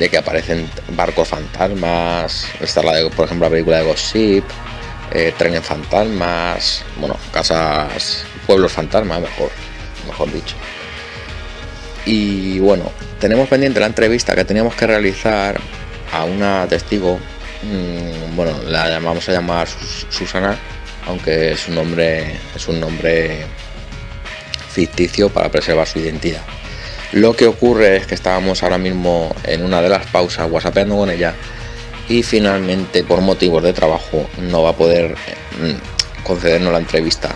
que aparecen barcos fantasmas. Está la de, por ejemplo, la película de Ghost Ship, trenes fantasmas, bueno, casas, pueblos fantasmas, mejor dicho. Y bueno, tenemos pendiente la entrevista que teníamos que realizar a una testigo. Bueno, la vamos a llamar Susana, aunque es un nombre ficticio para preservar su identidad. Lo que ocurre es que estábamos ahora mismo en una de las pausas whatsappeando con ella y finalmente por motivos de trabajo no va a poder concedernos la entrevista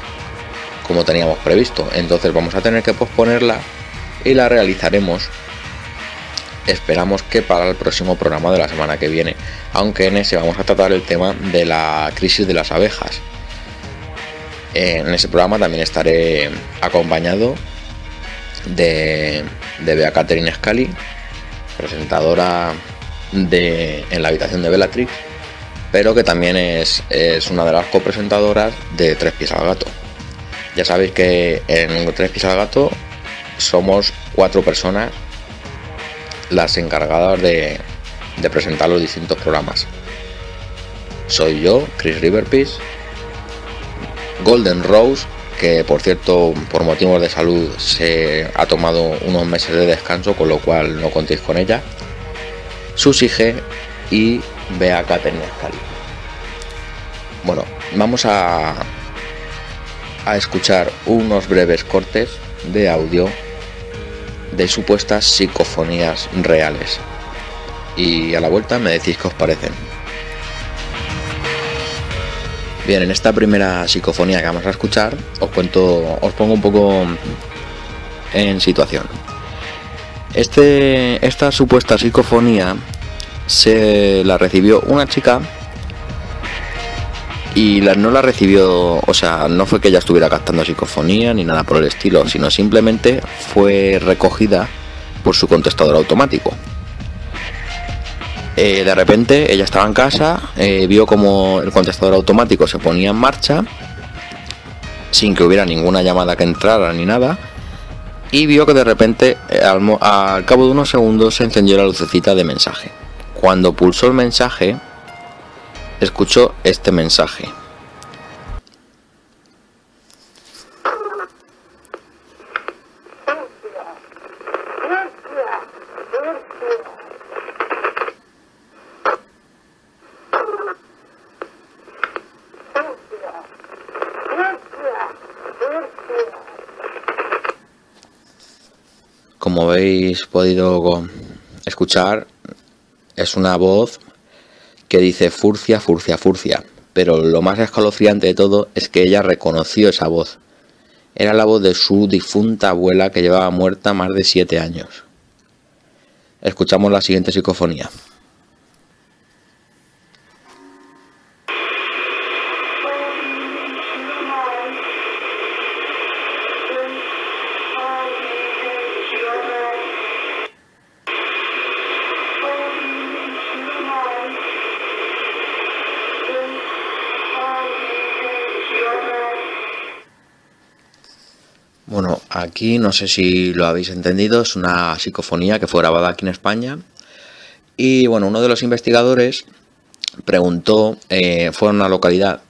como teníamos previsto. Entonces vamos a tener que posponerla y la realizaremos, esperamos que para el próximo programa de la semana que viene, aunque en ese vamos a tratar el tema de la crisis de las abejas. En ese programa también estaré acompañado de Bea Catherine Scali, presentadora en la habitación de Bellatrix, pero que también es una de las copresentadoras de Tres Pies al Gato. Ya sabéis que en Tres Pies al Gato somos 4 personas las encargadas de presentar los distintos programas. Soy yo, Chris Riverpies, Golden Rose, que por cierto por motivos de salud se ha tomado unos meses de descanso, con lo cual no contéis con ella, Susi G y Bea Catherine Scali. Bueno, vamos a escuchar unos breves cortes de audio de supuestas psicofonías reales y a la vuelta me decís qué os parecen. Bien, en esta primera psicofonía que vamos a escuchar os pongo un poco en situación. Esta supuesta psicofonía se la recibió una chica y no la recibió, o sea, no fue que ella estuviera captando psicofonía ni nada por el estilo, sino simplemente fue recogida por su contestador automático. De repente ella estaba en casa, vio como el contestador automático se ponía en marcha sin que hubiera ninguna llamada que entrara ni nada, y vio que de repente al cabo de unos segundos se encendió la lucecita de mensaje. Cuando pulsó el mensaje, escuchó este mensaje. Como habéis podido escuchar, es una voz que dice furcia, furcia, furcia, pero lo más escalofriante de todo es que ella reconoció esa voz. Era la voz de su difunta abuela, que llevaba muerta más de 7 años. Escuchamos la siguiente psicofonía. Bueno, aquí no sé si lo habéis entendido, es una psicofonía que fue grabada aquí en España. Y bueno, uno de los investigadores preguntó, fue a una localidad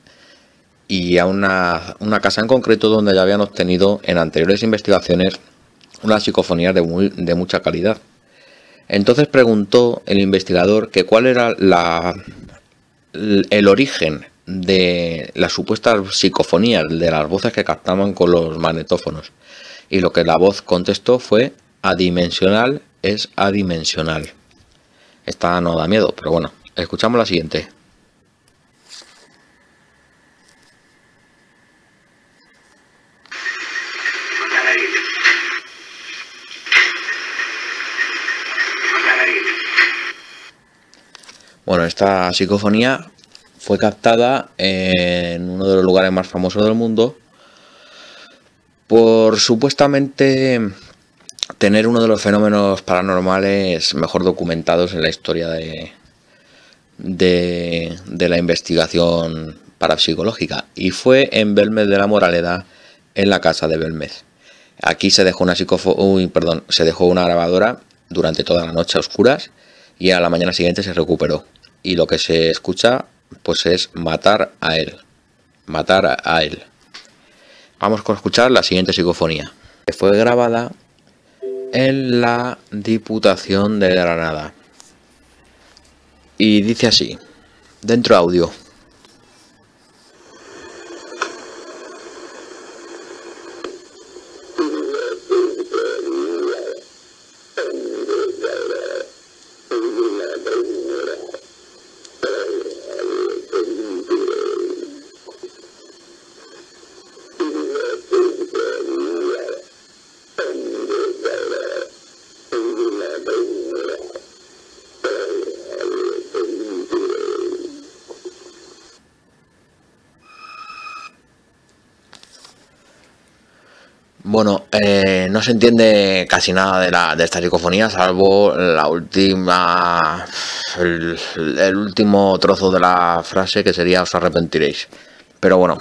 y a una casa en concreto donde ya habían obtenido en anteriores investigaciones unas psicofonías de mucha calidad. Entonces preguntó el investigador que cuál era el origen de las supuestas psicofonías de las voces que captaban con los magnetófonos. Y lo que la voz contestó fue: adimensional es adimensional. Esta no da miedo, pero bueno, escuchamos la siguiente. Bueno, esta psicofonía fue captada en uno de los lugares más famosos del mundo por supuestamente tener uno de los fenómenos paranormales mejor documentados en la historia de la investigación parapsicológica, y fue en Belmez de la Moraleda, en la casa de Belmez. Aquí se dejó se dejó una grabadora durante toda la noche a oscuras, y a la mañana siguiente se recuperó, y lo que se escucha pues es matar a él. Vamos a escuchar la siguiente psicofonía, que fue grabada en la Diputación de Granada, y dice así: dentro audio. Bueno, no se entiende casi nada de esta psicofonía, salvo la última, el último trozo de la frase, que sería: os arrepentiréis. Pero bueno,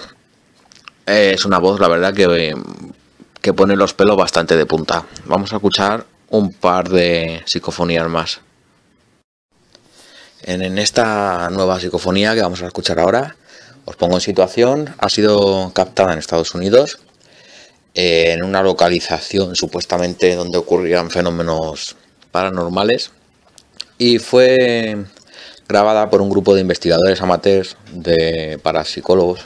es una voz, la verdad, que pone los pelos bastante de punta. Vamos a escuchar un par de psicofonías más. En esta nueva psicofonía que vamos a escuchar ahora, os pongo en situación. Ha sido captada en Estados Unidos, en una localización supuestamente donde ocurrían fenómenos paranormales, y fue grabada por un grupo de investigadores amateurs, de parapsicólogos,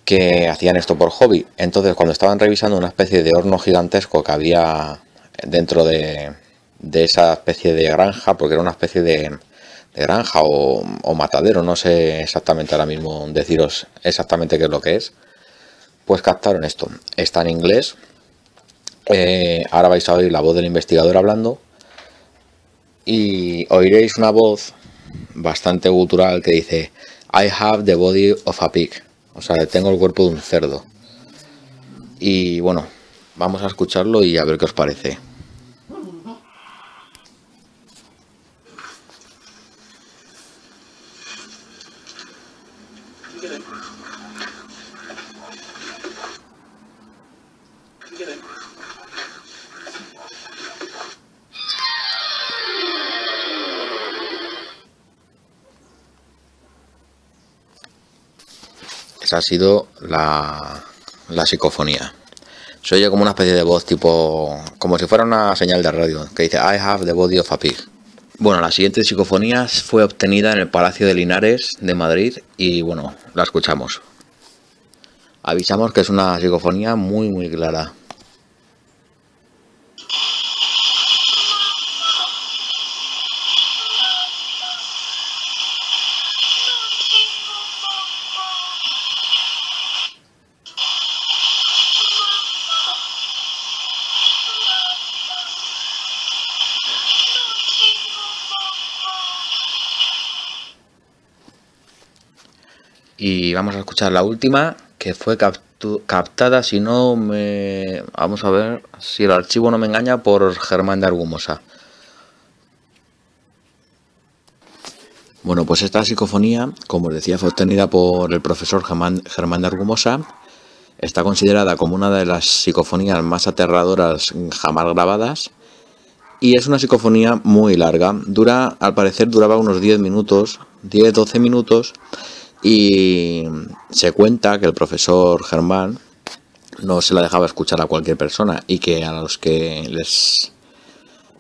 que hacían esto por hobby. Entonces, cuando estaban revisando una especie de horno gigantesco que había dentro de esa especie de granja, porque era una especie de granja o matadero, no sé exactamente ahora mismo deciros exactamente qué es lo que es, pues captaron esto. Está en inglés. Ahora vais a oír la voz del investigador hablando, y oiréis una voz bastante gutural que dice: I have the body of a pig. O sea, tengo el cuerpo de un cerdo. Y bueno, vamos a escucharlo y a ver qué os parece. Esa ha sido la psicofonía. Se oye como una especie de voz tipo, como si fuera una señal de radio, que dice: I have the body of a pig. Bueno, la siguiente psicofonía fue obtenida en el Palacio de Linares de Madrid, y bueno, la escuchamos. Avisamos que es una psicofonía muy muy clara. Y vamos a escuchar la última, que fue captada, si no me... Vamos a ver si el archivo no me engaña, por Germán de Argumosa. Bueno, pues esta psicofonía, como os decía, fue obtenida por el profesor Germán de Argumosa. Está considerada como una de las psicofonías más aterradoras jamás grabadas. Y es una psicofonía muy larga. Al parecer duraba unos 10 minutos, 10-12 minutos. Y se cuenta que el profesor Germán no se la dejaba escuchar a cualquier persona, y que a los que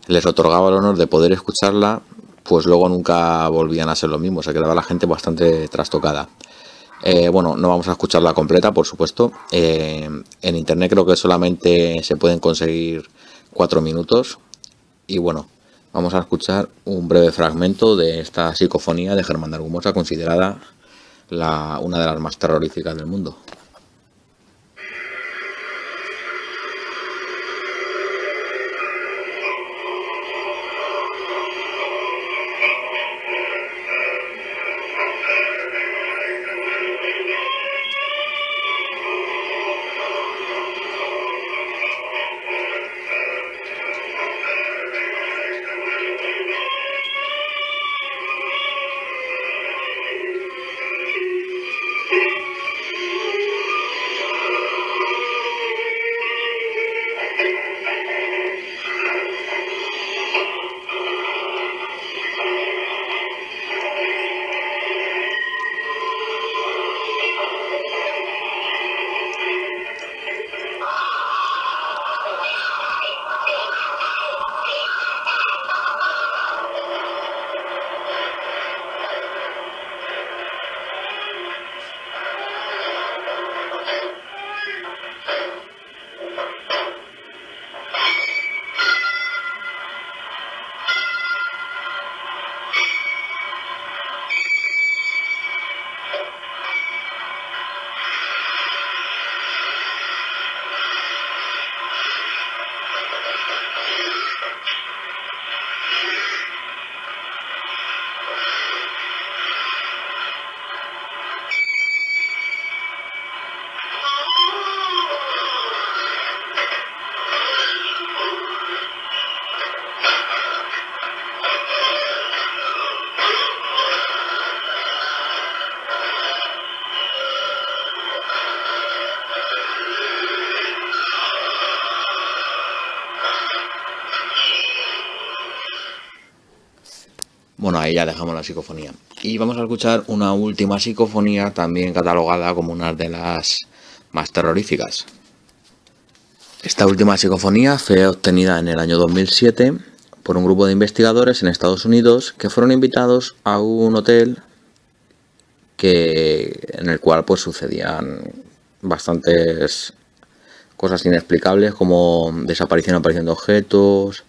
les otorgaba el honor de poder escucharla, pues luego nunca volvían a ser lo mismo, se quedaba la gente bastante trastocada. Bueno, no vamos a escucharla completa, por supuesto. En internet creo que solamente se pueden conseguir 4 minutos. Y bueno, vamos a escuchar un breve fragmento de esta psicofonía de Germán de Argumosa, considerada una de las más terroríficas del mundo. Bueno, ahí ya dejamos la psicofonía. Y vamos a escuchar una última psicofonía, también catalogada como una de las más terroríficas. Esta última psicofonía fue obtenida en el año 2007 por un grupo de investigadores en Estados Unidos que fueron invitados a un hotel en el cual pues sucedían bastantes cosas inexplicables, como desaparición o aparición de objetos,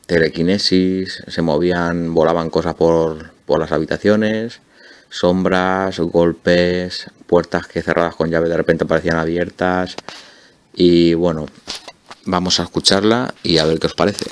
telequinesis, se movían, volaban cosas por las habitaciones, sombras, golpes, puertas que cerradas con llave de repente parecían abiertas. Y bueno, vamos a escucharla y a ver qué os parece.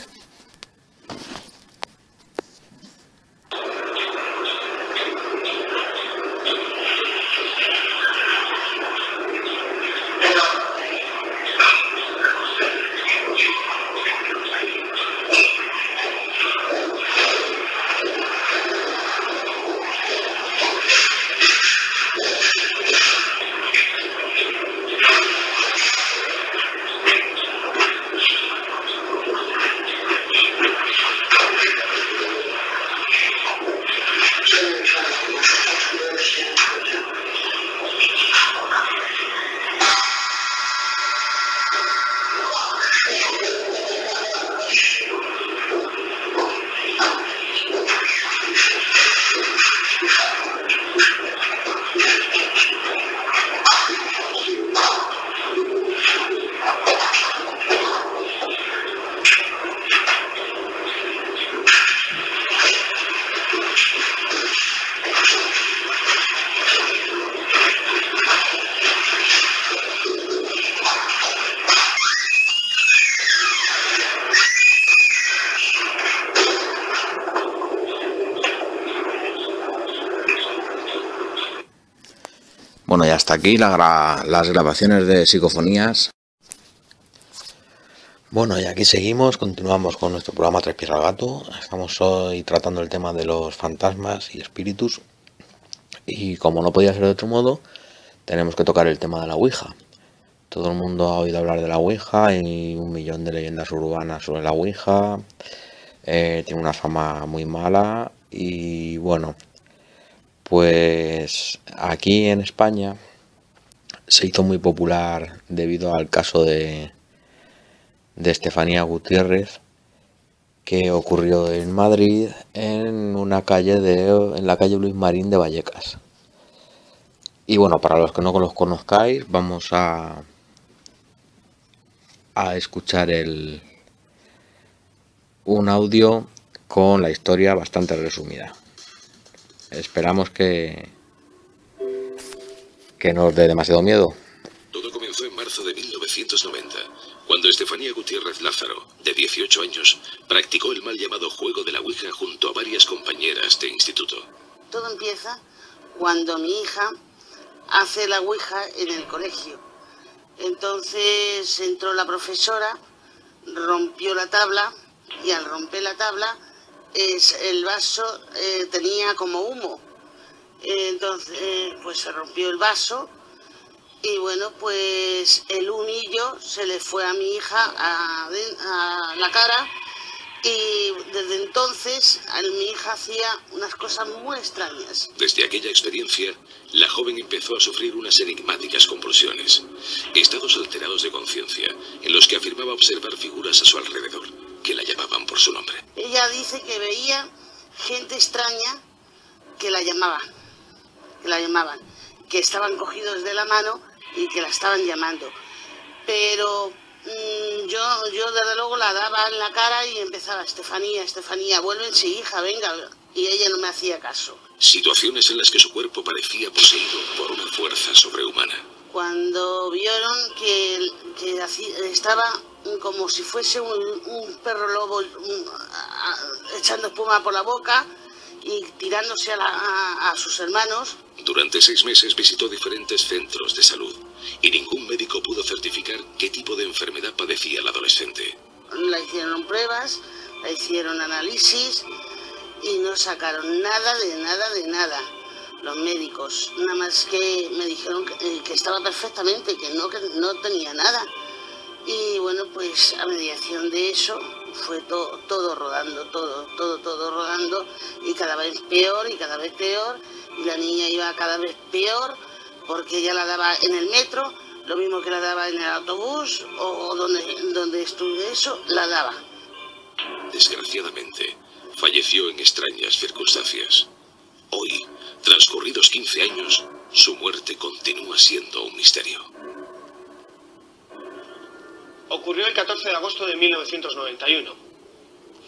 Bueno, y hasta aquí las grabaciones de psicofonías. Bueno, y aquí seguimos, continuamos con nuestro programa Tres Pies al Gato. Estamos hoy tratando el tema de los fantasmas y espíritus. Y como no podía ser de otro modo, tenemos que tocar el tema de la Ouija. Todo el mundo ha oído hablar de la Ouija, hay 1 millón de leyendas urbanas sobre la Ouija. Tiene una fama muy mala y bueno, pues aquí en España se hizo muy popular debido al caso de Estefanía Gutiérrez, que ocurrió en Madrid, en la calle Luis Marín de Vallecas. Y bueno, para los que no los conozcáis, vamos a escuchar un audio con la historia bastante resumida. Esperamos que no os dé demasiado miedo. Todo comenzó en marzo de 1990, cuando Estefanía Gutiérrez Lázaro, de 18 años, practicó el mal llamado juego de la Ouija junto a varias compañeras de instituto. Todo empieza cuando mi hija hace la Ouija en el colegio. Entonces entró la profesora, rompió la tabla, y al romper la tabla el vaso tenía como humo. Entonces pues se rompió el vaso y bueno, pues el humillo se le fue a mi hija a la cara, y desde entonces mi hija hacía unas cosas muy extrañas. Desde aquella experiencia, la joven empezó a sufrir unas enigmáticas compulsiones, estados alterados de conciencia, en los que afirmaba observar figuras a su alrededor, que la llamaban por su nombre. Ella dice que veía gente extraña que la llamaban, que estaban cogidos de la mano y que la estaban llamando. Pero yo desde luego la daba en la cara y empezaba: Estefanía, vuélvense, hija, venga. Y ella no me hacía caso. Situaciones en las que su cuerpo parecía poseído por una fuerza sobrehumana. Cuando vieron que estaba como si fuese un perro lobo echando espuma por la boca y tirándose a sus hermanos. Durante 6 meses visitó diferentes centros de salud y ningún médico pudo certificar qué tipo de enfermedad padecía la adolescente. La hicieron pruebas, la hicieron análisis y no sacaron nada de nada. Los médicos, nada más que me dijeron que estaba perfectamente, que no tenía nada. Y bueno, pues a mediación de eso fue todo rodando, todo rodando, y cada vez peor y cada vez peor, y la niña iba cada vez peor porque ella la daba en el metro, lo mismo que la daba en el autobús o donde estuve eso, la daba. Desgraciadamente, falleció en extrañas circunstancias. Hoy, transcurridos 15 años, su muerte continúa siendo un misterio. Ocurrió el 14 de agosto de 1991.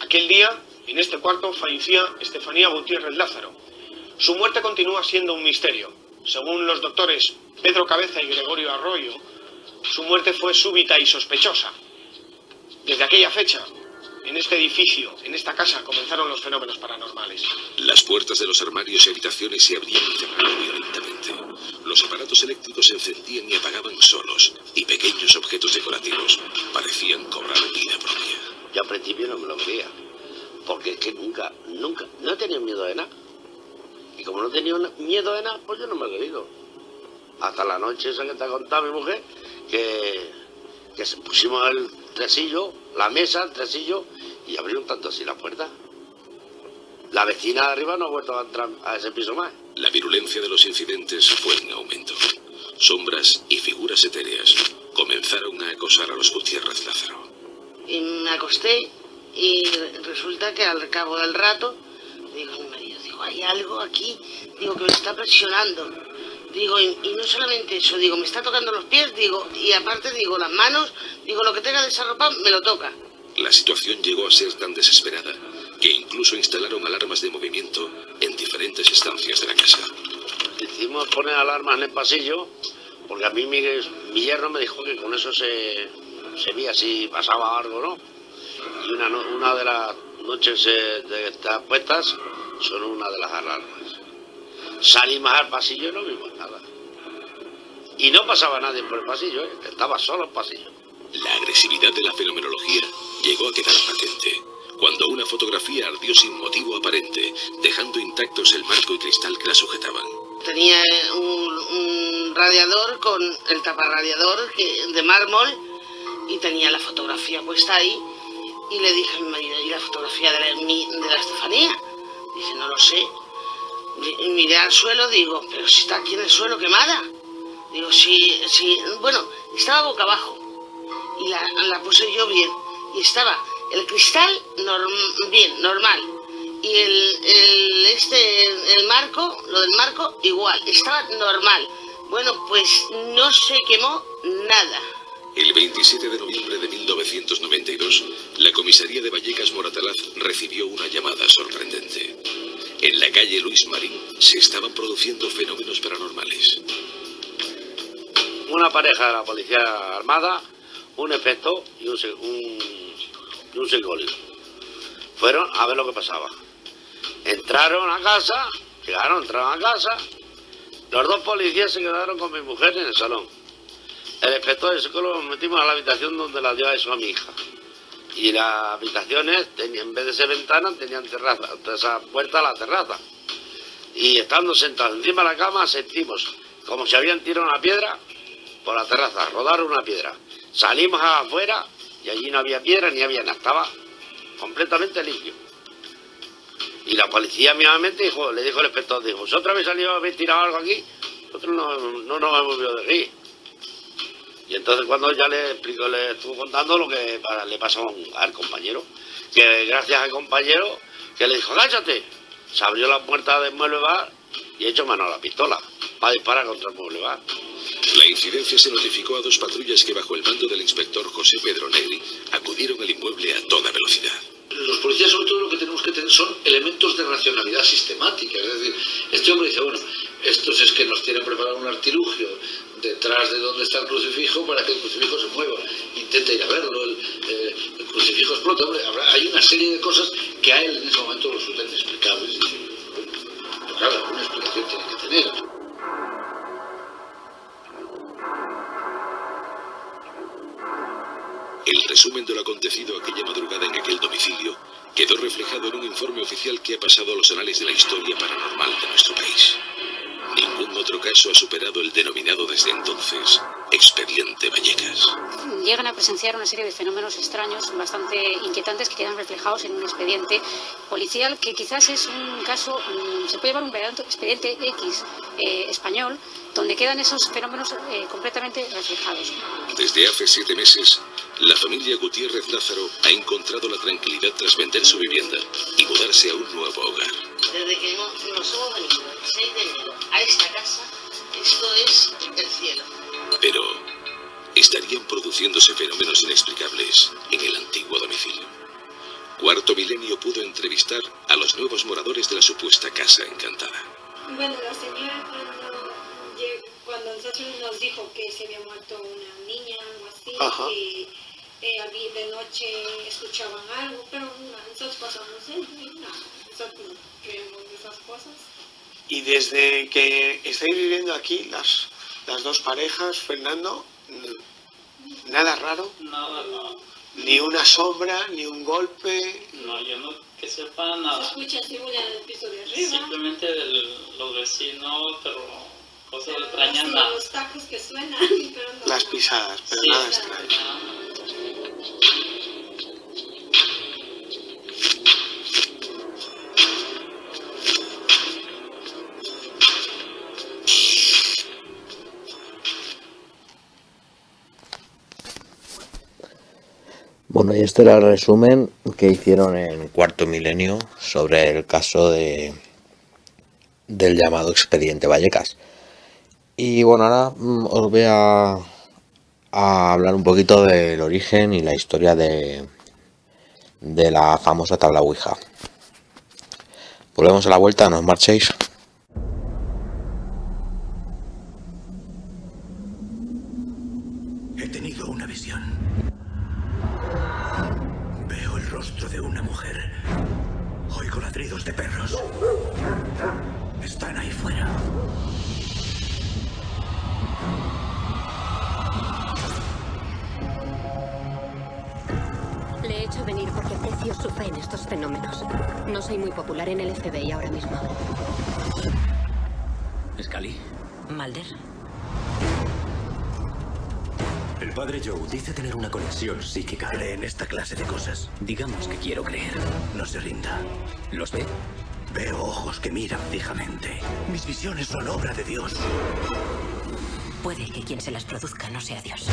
Aquel día, en este cuarto, fallecía Estefanía Gutiérrez Lázaro. Su muerte continúa siendo un misterio. Según los doctores Pedro Cabeza y Gregorio Arroyo, su muerte fue súbita y sospechosa. Desde aquella fecha, en este edificio, en esta casa, comenzaron los fenómenos paranormales. Las puertas de los armarios y habitaciones se abrían y cerraban violentamente. Los aparatos eléctricos se encendían y apagaban solos, y pequeños objetos decorativos parecían cobrar vida propia. Yo al principio no me lo creía, porque es que nunca, no he tenido miedo de nada. Y como no he tenido miedo de nada, pues yo no me he creído. Hasta la noche esa que te ha contado mi mujer, que pusimos el tresillo, la mesa, el tresillo, y abrieron tanto así la puerta. La vecina de arriba no ha vuelto a entrar a ese piso más. La virulencia de los incidentes fue en aumento. Sombras y figuras etéreas comenzaron a acosar a los Gutiérrez Lázaro. Y me acosté y resulta que al cabo del rato, digo, hay algo aquí, digo, que me está presionando. Digo, y no solamente eso, digo, me está tocando los pies, digo, y aparte, digo, las manos, digo, lo que tenga desarropado me lo toca. La situación llegó a ser tan desesperada que incluso instalaron alarmas de movimiento en diferentes estancias de la casa. Decidimos poner alarmas en el pasillo, porque a mí mi yerno me dijo que con eso se veía si pasaba algo, ¿no? Y una de las noches de estas puestas son una de las alarmas. Salimos al pasillo y no vimos nada. Y no pasaba nadie por el pasillo, estaba solo el pasillo. La agresividad de la fenomenología llegó a quedar patente cuando una fotografía ardió sin motivo aparente, dejando intactos el marco y cristal que la sujetaban. Tenía un radiador con el taparradiador de mármol y tenía la fotografía puesta ahí, y le dije a mi marido, ¿y la fotografía de la Estefanía? Dice, no lo sé. Y miré al suelo, digo, pero si está aquí en el suelo quemada. Digo, sí, bueno, estaba boca abajo y la puse yo bien, y estaba El cristal, bien, normal. Y el marco, lo del marco, igual, estaba normal. Bueno, pues no se quemó nada. El 27 de noviembre de 1992, la comisaría de Vallecas Moratalaz recibió una llamada sorprendente. En la calle Luis Marín se estaban produciendo fenómenos paranormales. Una pareja de la policía armada, un inspector y un psicólogo fueron a ver lo que pasaba. Entraron a casa, entraron a casa. Los dos policías se quedaron con mi mujer en el salón. El inspector y el psicólogo nos metimos a la habitación donde la dio eso a mi hija. Y las habitaciones, en vez de ser ventanas, tenían terraza, esa puerta a la terraza. Y estando sentados encima de la cama, sentimos como si habían tirado una piedra por la terraza, rodaron una piedra. Salimos afuera y allí no había piedra ni había nada, estaba completamente limpio. Y la policía mismamente le dijo al inspector, dijo, ¿vosotros habéis tirado algo aquí? Nosotros no nos hemos movido de aquí. Y entonces cuando ya le estuvo contando lo que le pasó al compañero, que gracias al compañero que le dijo, ¡cállate! Se abrió la puerta del mueble bar y echó mano a la pistola para disparar contra el mueble bar. La incidencia se notificó a dos patrullas que bajo el mando del inspector José Pedro Negri acudieron al inmueble a toda velocidad. Los policías sobre todo lo que tenemos que tener son elementos de racionalidad sistemática. Es decir, este hombre dice, bueno, estos es que nos tienen preparado un artilugio detrás de donde está el crucifijo para que el crucifijo se mueva. Intenta ir a verlo, el crucifijo explota. Hombre, hay una serie de cosas que a él en ese momento lo resultan inexplicables. Pero claro, alguna explicación tiene que tener. El resumen de lo acontecido aquella madrugada en aquel domicilio quedó reflejado en un informe oficial que ha pasado a los anales de la historia paranormal de nuestro país. Ningún otro caso ha superado el denominado desde entonces Expediente Vallecas. Llegan a presenciar una serie de fenómenos extraños, bastante inquietantes, que quedan reflejados en un expediente policial que quizás es un caso, se puede llamar un verdadero expediente X español, donde quedan esos fenómenos completamente reflejados. Desde hace 7 meses, la familia Gutiérrez Lázaro ha encontrado la tranquilidad tras vender su vivienda y mudarse a un nuevo hogar. Desde que nos hemos venido el 6 de enero a esta casa, esto es el cielo. Pero, ¿estarían produciéndose fenómenos inexplicables en el antiguo domicilio? Cuarto Milenio pudo entrevistar a los nuevos moradores de la supuesta casa encantada. Bueno, la señora cuando nosotros nos dijo que se había muerto una niña, algo así, que de noche escuchaban algo, pero nosotros pasamos nosotros no creemos de esas cosas. Y desde que estáis viviendo aquí, las dos parejas, Fernando, nada raro. Nada, no. Ni una sombra, ni un golpe. No, yo no que sepa nada. Se escucha así en el piso de arriba. Simplemente los vecinos, pero cosas extrañas nada. Los tacos que suenan, pero no. Las pisadas, pero sí, nada extraño. Bueno, y este era el resumen que hicieron en Cuarto Milenio sobre el caso del llamado Expediente Vallecas. Y bueno, ahora os voy a hablar un poquito del origen y la historia de la famosa tabla Ouija. Volvemos a la vuelta, no os marchéis. He tenido una visión. Veo el rostro de una mujer. Oigo ladridos de perros. Están ahí fuera. Le he hecho venir porque aprecio su fe en estos fenómenos. No soy muy popular en el FBI ahora mismo. ¿Scully? Mulder. El padre Joe dice tener una conexión psíquica. Cree en esta clase de cosas. Digamos que quiero creer. No se rinda. ¿Los ve? Veo ojos que miran fijamente. Mis visiones son obra de Dios. Puede que quien se las produzca no sea Dios.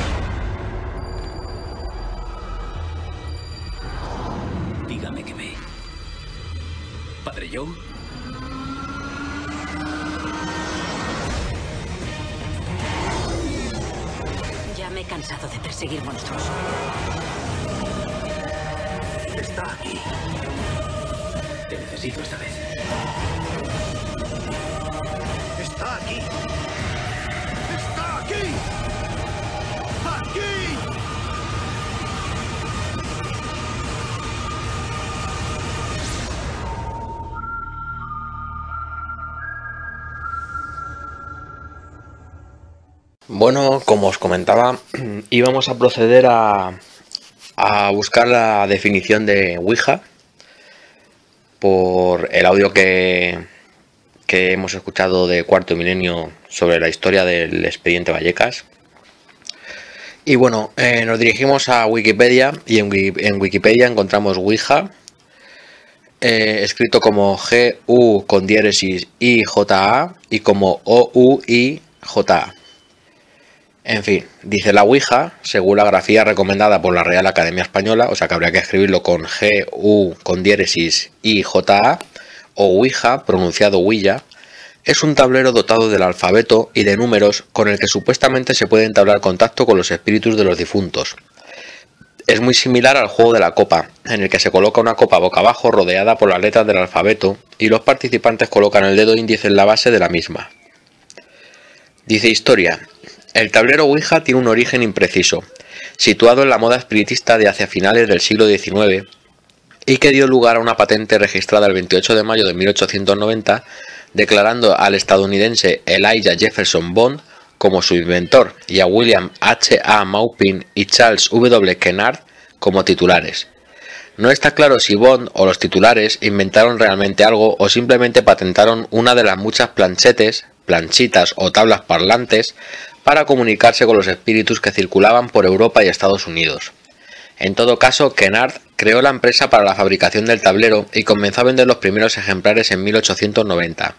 Dígame qué ve. ¿Padre Joe? Ya me he cansado de perseguir monstruos. Está aquí. Te necesito esta vez. ¡Está aquí! ¡Está aquí! ¡Aquí! Bueno, como os comentaba, íbamos a proceder a buscar la definición de Ouija por el audio que hemos escuchado de Cuarto Milenio sobre la historia del expediente Vallecas. Y bueno, nos dirigimos a Wikipedia y en Wikipedia encontramos Ouija, escrito como G-U con diéresis I-J-A y como O-U-I-J-A. En fin, dice la Ouija, según la grafía recomendada por la Real Academia Española, o sea que habría que escribirlo con G-U con diéresis I-J-A, o Ouija, pronunciado Ouija, es un tablero dotado del alfabeto y de números con el que supuestamente se puede entablar contacto con los espíritus de los difuntos. Es muy similar al juego de la copa, en el que se coloca una copa boca abajo rodeada por las letras del alfabeto y los participantes colocan el dedo índice en la base de la misma. Dice historia. El tablero Ouija tiene un origen impreciso, situado en la moda espiritista de hacia finales del siglo XIX y que dio lugar a una patente registrada el 28 de mayo de 1890, declarando al estadounidense Elijah Jefferson Bond como su inventor y a William H. A. Maupin y Charles W. Kennard como titulares. No está claro si Bond o los titulares inventaron realmente algo o simplemente patentaron una de las muchas planchitas o tablas parlantes para comunicarse con los espíritus que circulaban por Europa y Estados Unidos. En todo caso, Kennard creó la empresa para la fabricación del tablero y comenzó a vender los primeros ejemplares en 1890.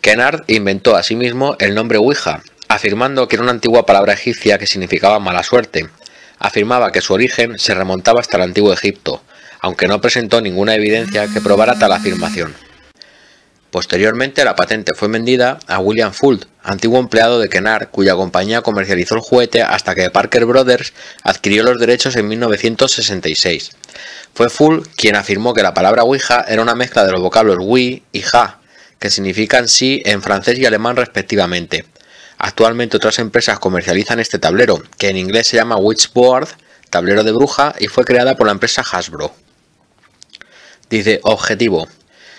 Kennard inventó asimismo el nombre Ouija, afirmando que era una antigua palabra egipcia que significaba mala suerte. Afirmaba que su origen se remontaba hasta el antiguo Egipto, aunque no presentó ninguna evidencia que probara tal afirmación. Posteriormente, la patente fue vendida a William Fuld, antiguo empleado de Kennard, cuya compañía comercializó el juguete hasta que Parker Brothers adquirió los derechos en 1966. Fue Fuld quien afirmó que la palabra Ouija era una mezcla de los vocablos oui y ja, que significan sí en francés y alemán respectivamente. Actualmente otras empresas comercializan este tablero, que en inglés se llama Witchboard, tablero de bruja, y fue creada por la empresa Hasbro. Dice, objetivo.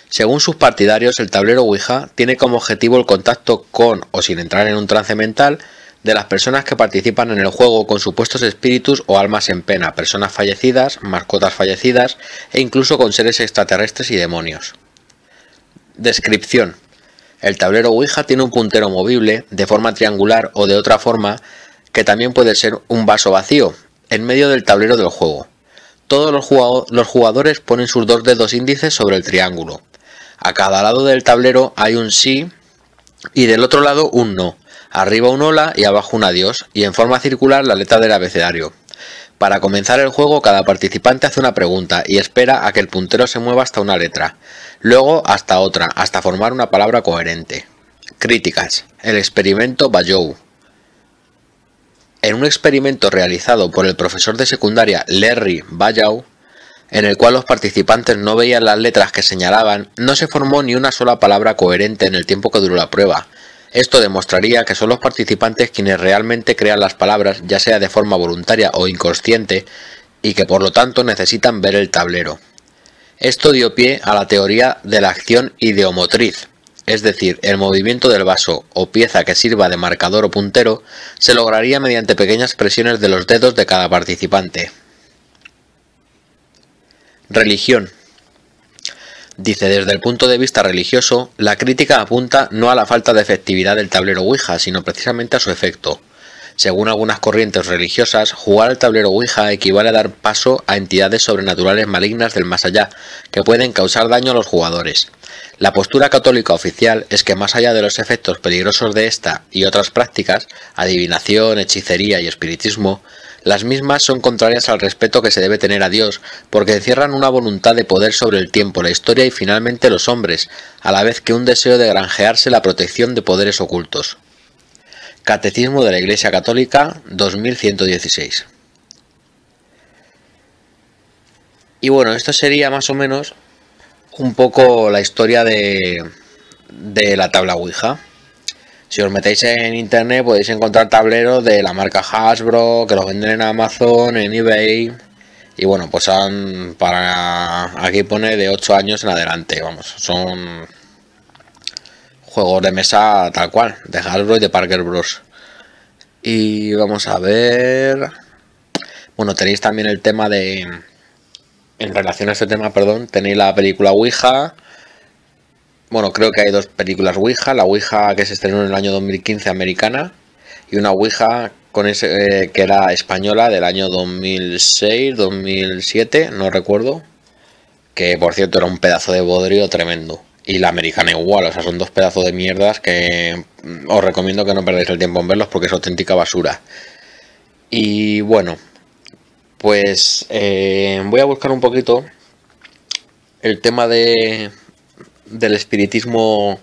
Según sus partidarios, el tablero Ouija tiene como objetivo el contacto con, o sin entrar en un trance mental, de las personas que participan en el juego con supuestos espíritus o almas en pena, personas fallecidas, mascotas fallecidas e incluso con seres extraterrestres y demonios. Descripción. El tablero Ouija tiene un puntero movible, de forma triangular o de otra forma, que también puede ser un vaso vacío, en medio del tablero del juego. Todos los jugadores ponen sus dos dedos índices sobre el triángulo. A cada lado del tablero hay un sí y del otro lado un no. Arriba un hola y abajo un adiós, y en forma circular la letra del abecedario. Para comenzar el juego, cada participante hace una pregunta y espera a que el puntero se mueva hasta una letra, luego hasta otra, hasta formar una palabra coherente. Críticas. El experimento Bayou. En un experimento realizado por el profesor de secundaria Larry Bayou, en el cual los participantes no veían las letras que señalaban, no se formó ni una sola palabra coherente en el tiempo que duró la prueba. Esto demostraría que son los participantes quienes realmente crean las palabras, ya sea de forma voluntaria o inconsciente, y que por lo tanto necesitan ver el tablero. Esto dio pie a la teoría de la acción ideomotriz, es decir, el movimiento del vaso o pieza que sirva de marcador o puntero se lograría mediante pequeñas presiones de los dedos de cada participante. Religión. Dice, desde el punto de vista religioso, la crítica apunta no a la falta de efectividad del tablero Ouija, sino precisamente a su efecto. Según algunas corrientes religiosas, jugar al tablero Ouija equivale a dar paso a entidades sobrenaturales malignas del más allá, que pueden causar daño a los jugadores. La postura católica oficial es que más allá de los efectos peligrosos de esta y otras prácticas, adivinación, hechicería y espiritismo, Las mismas son contrarias al respeto que se debe tener a Dios, porque encierran una voluntad de poder sobre el tiempo, la historia y finalmente los hombres, a la vez que un deseo de granjearse la protección de poderes ocultos. Catecismo de la Iglesia Católica 2116. Y bueno, esto sería más o menos un poco la historia de la tabla Ouija. Si os metéis en internet podéis encontrar tableros de la marca Hasbro, que los venden en Amazon, en eBay. Y bueno, pues aquí pone de 8 años en adelante, vamos, son juegos de mesa tal cual, de Hasbro y de Parker Bros. Y vamos a ver... Bueno, tenéis también el tema de... En relación a este tema, perdón, tenéis la película Ouija. Bueno, creo que hay dos películas Ouija. La Ouija que se estrenó en el año 2015 americana. Y una Ouija que era española del año 2006, 2007, no recuerdo. Que por cierto era un pedazo de bodrio tremendo. Y la americana igual, o sea, son dos pedazos de mierdas que os recomiendo que no perdáis el tiempo en verlos porque es auténtica basura. Y bueno, pues voy a buscar un poquito el tema del espiritismo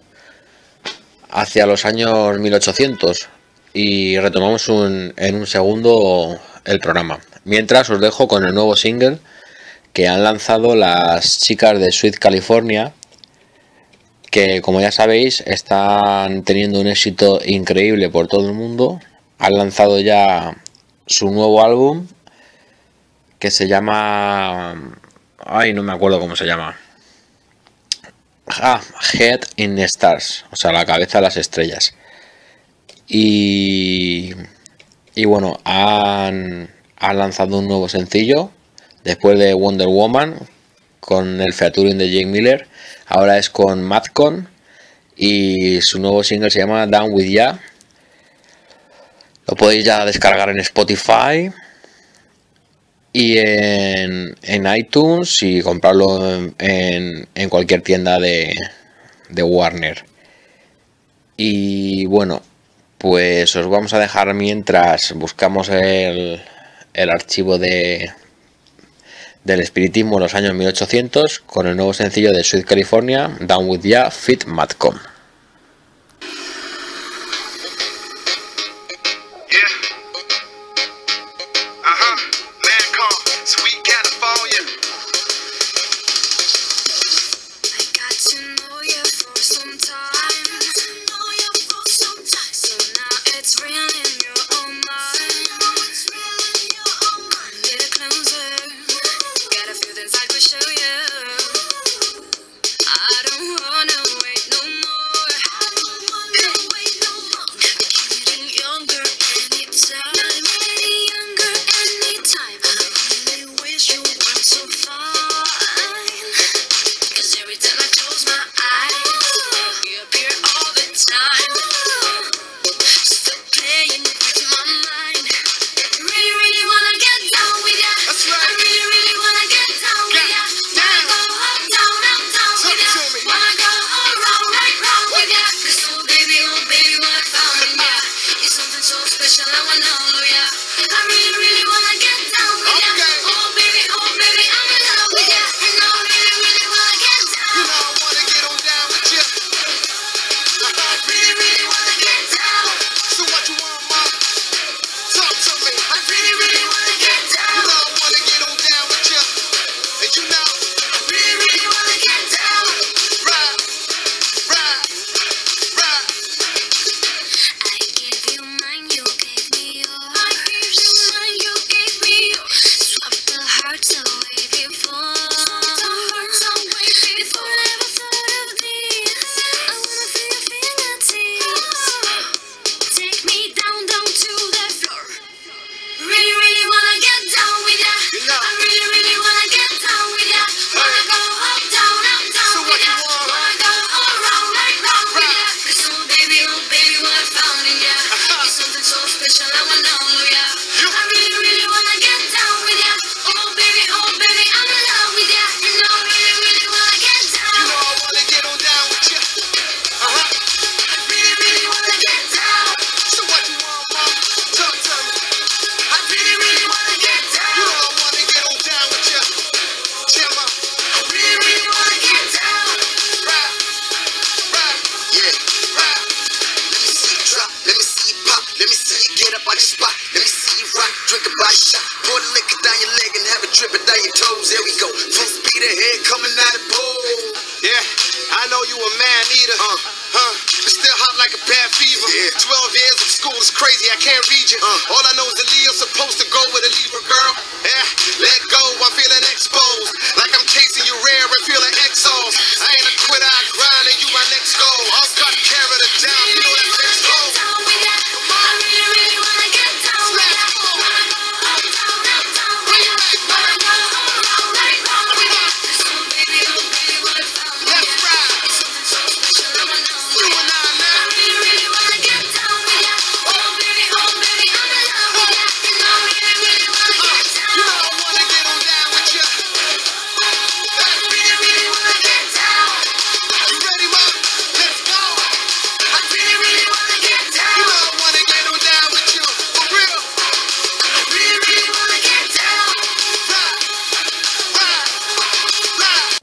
hacia los años 1800 y retomamos en un segundo el programa. Mientras os dejo con el nuevo single que han lanzado las chicas de Sweet California, que como ya sabéis están teniendo un éxito increíble por todo el mundo. Han lanzado ya su nuevo álbum que se llama... Ay, no me acuerdo cómo se llama. Head in the Stars, o sea, la cabeza de las estrellas. Y bueno, han lanzado un nuevo sencillo después de Wonder Woman con el featuring de Jake Miller. Ahora es con Madcon y su nuevo single se llama Down With Ya. Lo podéis ya descargar en Spotify y en iTunes y comprarlo en cualquier tienda de Warner. Y bueno, pues os vamos a dejar mientras buscamos el archivo del espiritismo en los años 1800 con el nuevo sencillo de Sweet California, Down With Ya, feat. Madcon. Show you, I don't wanna wait no more. watch the spot. Let me see you rock, drink a body shot. Pour the liquor down your leg and have it dripping down your toes. There we go. Full speed ahead, coming out the pool. Yeah, I know you a man eater. But still hot like a bad fever. Yeah. 12 years of school is crazy, I can't read you. All I know is that Leo's supposed to go with a Libra girl. Yeah, let go, I'm feeling exposed. Like I'm chasing you rare and feeling exhaust. I ain't a quitter, I grind and you my next goal. I'll cut carry it down, you know that's next goal.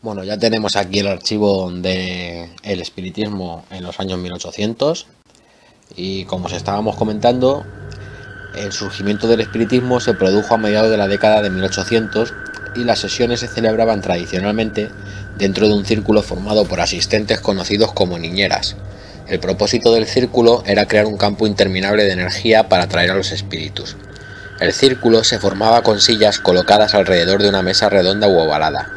Bueno, ya tenemos aquí el archivo de el espiritismo en los años 1800 y como os estábamos comentando, el surgimiento del espiritismo se produjo a mediados de la década de 1800 y las sesiones se celebraban tradicionalmente dentro de un círculo formado por asistentes conocidos como niñeras. El propósito del círculo era crear un campo interminable de energía para atraer a los espíritus. El círculo se formaba con sillas colocadas alrededor de una mesa redonda u ovalada.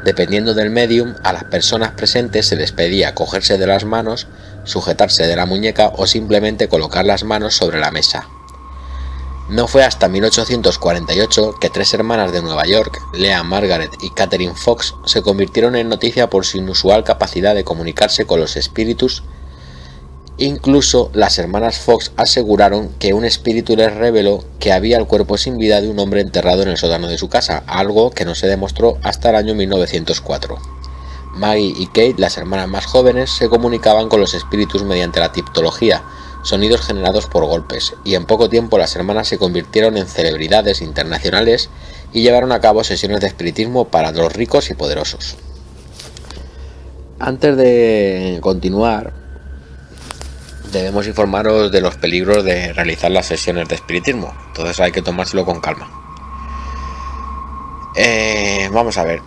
Dependiendo del medium, a las personas presentes se les pedía cogerse de las manos, sujetarse de la muñeca o simplemente colocar las manos sobre la mesa. No fue hasta 1848 que tres hermanas de Nueva York, Leah Margaret y Catherine Fox, se convirtieron en noticia por su inusual capacidad de comunicarse con los espíritus. Incluso las hermanas Fox aseguraron que un espíritu les reveló que había el cuerpo sin vida de un hombre enterrado en el sótano de su casa, algo que no se demostró hasta el año 1904. Maggie y Kate, las hermanas más jóvenes, se comunicaban con los espíritus mediante la tiptología, sonidos generados por golpes, y en poco tiempo las hermanas se convirtieron en celebridades internacionales y llevaron a cabo sesiones de espiritismo para los ricos y poderosos. Antes de continuar, debemos informaros de los peligros de realizar las sesiones de espiritismo, entonces hay que tomárselo con calma. Vamos a ver.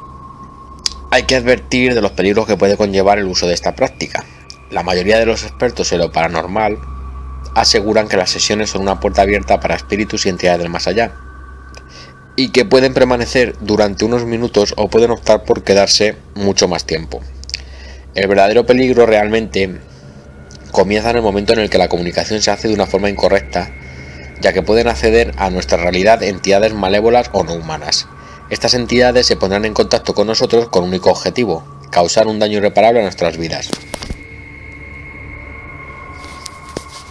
Hay que advertir de los peligros que puede conllevar el uso de esta práctica. La mayoría de los expertos en lo paranormal aseguran que las sesiones son una puerta abierta para espíritus y entidades del más allá, y que pueden permanecer durante unos minutos o pueden optar por quedarse mucho más tiempo. El verdadero peligro realmente comienza en el momento en el que la comunicación se hace de una forma incorrecta, ya que pueden acceder a nuestra realidad entidades malévolas o no humanas. Estas entidades se pondrán en contacto con nosotros con un único objetivo: causar un daño irreparable a nuestras vidas.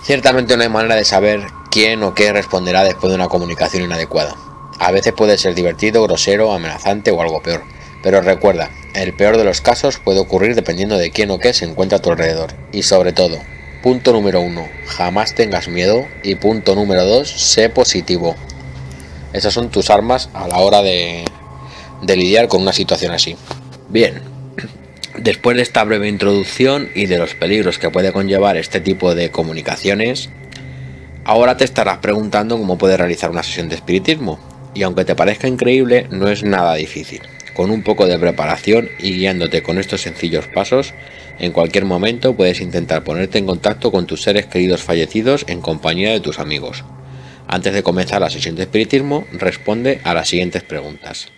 Ciertamente no hay manera de saber quién o qué responderá después de una comunicación inadecuada. A veces puede ser divertido, grosero, amenazante o algo peor. Pero recuerda, el peor de los casos puede ocurrir dependiendo de quién o qué se encuentra a tu alrededor. Y sobre todo, punto número 1, jamás tengas miedo. Y punto número 2, sé positivo. Esas son tus armas a la hora de lidiar con una situación así. Bien, después de esta breve introducción y de los peligros que puede conllevar este tipo de comunicaciones, ahora te estarás preguntando cómo puedes realizar una sesión de espiritismo. Y aunque te parezca increíble, no es nada difícil. Con un poco de preparación y guiándote con estos sencillos pasos, en cualquier momento puedes intentar ponerte en contacto con tus seres queridos fallecidos en compañía de tus amigos. Antes de comenzar la sesión de espiritismo, responde a las siguientes preguntas.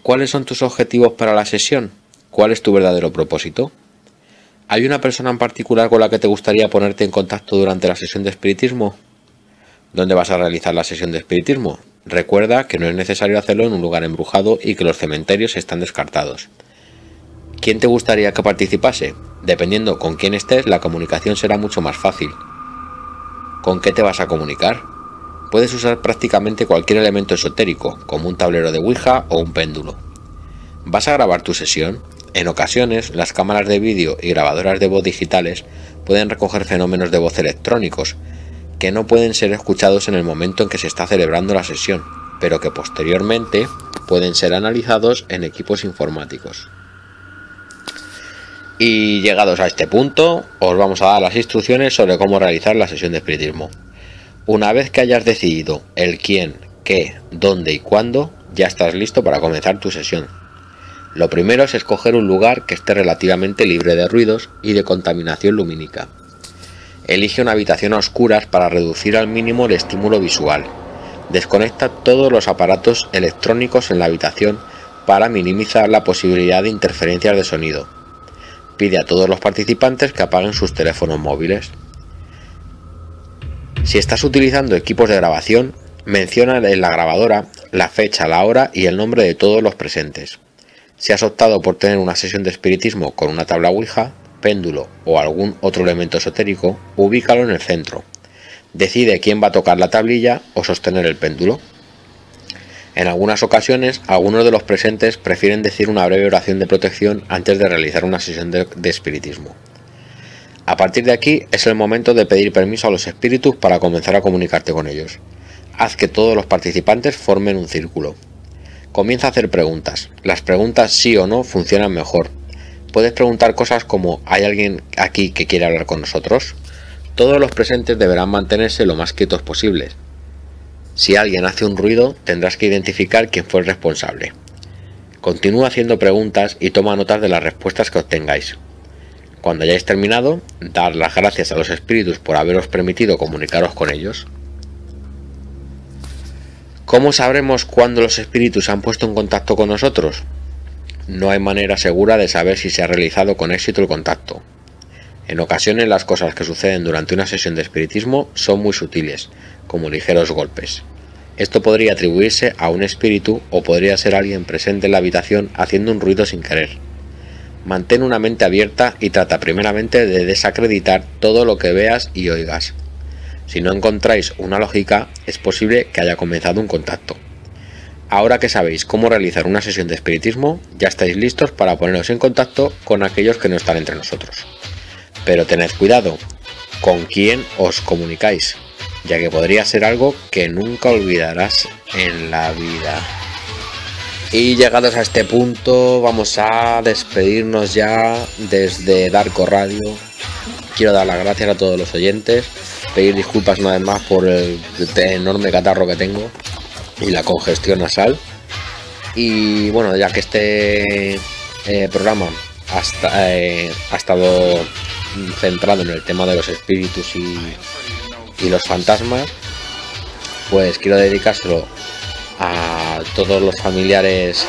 ¿Cuáles son tus objetivos para la sesión? ¿Cuál es tu verdadero propósito? ¿Hay una persona en particular con la que te gustaría ponerte en contacto durante la sesión de espiritismo? ¿Dónde vas a realizar la sesión de espiritismo? Recuerda que no es necesario hacerlo en un lugar embrujado y que los cementerios están descartados. ¿Quién te gustaría que participase? Dependiendo con quién estés, la comunicación será mucho más fácil. ¿Con qué te vas a comunicar? Puedes usar prácticamente cualquier elemento esotérico, como un tablero de Ouija o un péndulo. ¿Vas a grabar tu sesión? En ocasiones, las cámaras de vídeo y grabadoras de voz digitales pueden recoger fenómenos de voz electrónicos, que no pueden ser escuchados en el momento en que se está celebrando la sesión, pero que posteriormente pueden ser analizados en equipos informáticos. Y llegados a este punto, os vamos a dar las instrucciones sobre cómo realizar la sesión de espiritismo. Una vez que hayas decidido el quién, qué, dónde y cuándo, ya estás listo para comenzar tu sesión. Lo primero es escoger un lugar que esté relativamente libre de ruidos y de contaminación lumínica. Elige una habitación a oscuras para reducir al mínimo el estímulo visual. Desconecta todos los aparatos electrónicos en la habitación para minimizar la posibilidad de interferencias de sonido. Pide a todos los participantes que apaguen sus teléfonos móviles. Si estás utilizando equipos de grabación, menciona en la grabadora la fecha, la hora y el nombre de todos los presentes. Si has optado por tener una sesión de espiritismo con una tabla Ouija, péndulo o algún otro elemento esotérico, ubícalo en el centro. Decide quién va a tocar la tablilla o sostener el péndulo. En algunas ocasiones, algunos de los presentes prefieren decir una breve oración de protección antes de realizar una sesión de espiritismo. A partir de aquí es el momento de pedir permiso a los espíritus para comenzar a comunicarte con ellos. Haz que todos los participantes formen un círculo. Comienza a hacer preguntas. Las preguntas sí o no funcionan mejor. Puedes preguntar cosas como ¿hay alguien aquí que quiere hablar con nosotros? Todos los presentes deberán mantenerse lo más quietos posibles. Si alguien hace un ruido, tendrás que identificar quién fue el responsable. Continúa haciendo preguntas y toma notas de las respuestas que obtengáis. Cuando hayáis terminado, dar las gracias a los espíritus por haberos permitido comunicaros con ellos. ¿Cómo sabremos cuándo los espíritus se han puesto en contacto con nosotros? No hay manera segura de saber si se ha realizado con éxito el contacto. En ocasiones las cosas que suceden durante una sesión de espiritismo son muy sutiles, como ligeros golpes. Esto podría atribuirse a un espíritu o podría ser alguien presente en la habitación haciendo un ruido sin querer. Mantén una mente abierta y trata primeramente de desacreditar todo lo que veas y oigas. Si no encontráis una lógica, es posible que haya comenzado un contacto. Ahora que sabéis cómo realizar una sesión de espiritismo, ya estáis listos para poneros en contacto con aquellos que no están entre nosotros. Pero tened cuidado con quién os comunicáis, ya que podría ser algo que nunca olvidarás en la vida. Y llegados a este punto, vamos a despedirnos ya desde Darko Radio. Quiero dar las gracias a todos los oyentes, pedir disculpas una vez más por el enorme catarro que tengo y la congestión nasal. Y bueno, ya que este programa ha estado centrado en el tema de los espíritus y los fantasmas, pues quiero dedicárselo a todos los familiares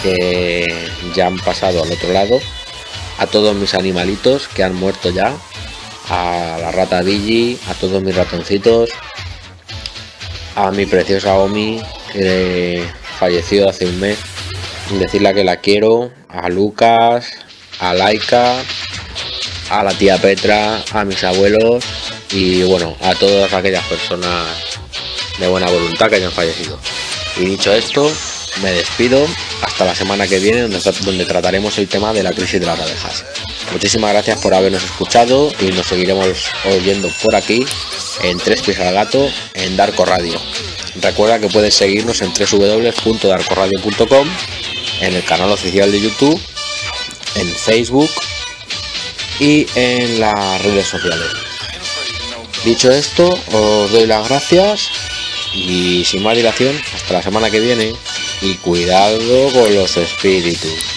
que ya han pasado al otro lado, a todos mis animalitos que han muerto ya, a la rata Digi, a todos mis ratoncitos, a mi preciosa Omi que falleció hace un mes, decirle que la quiero, a Lucas, a Laika, a la tía Petra, a mis abuelos y bueno, a todas aquellas personas de buena voluntad que hayan fallecido. Y dicho esto, me despido hasta la semana que viene, donde trataremos el tema de la crisis de las abejas. Muchísimas gracias por habernos escuchado y nos seguiremos oyendo por aquí en Tres Pies al Gato en Darko Radio. Recuerda que puedes seguirnos en www.darkoradio.com, en el canal oficial de YouTube, en Facebook y en las redes sociales. Dicho esto, os doy las gracias y sin más dilación, hasta la semana que viene y cuidado con los espíritus.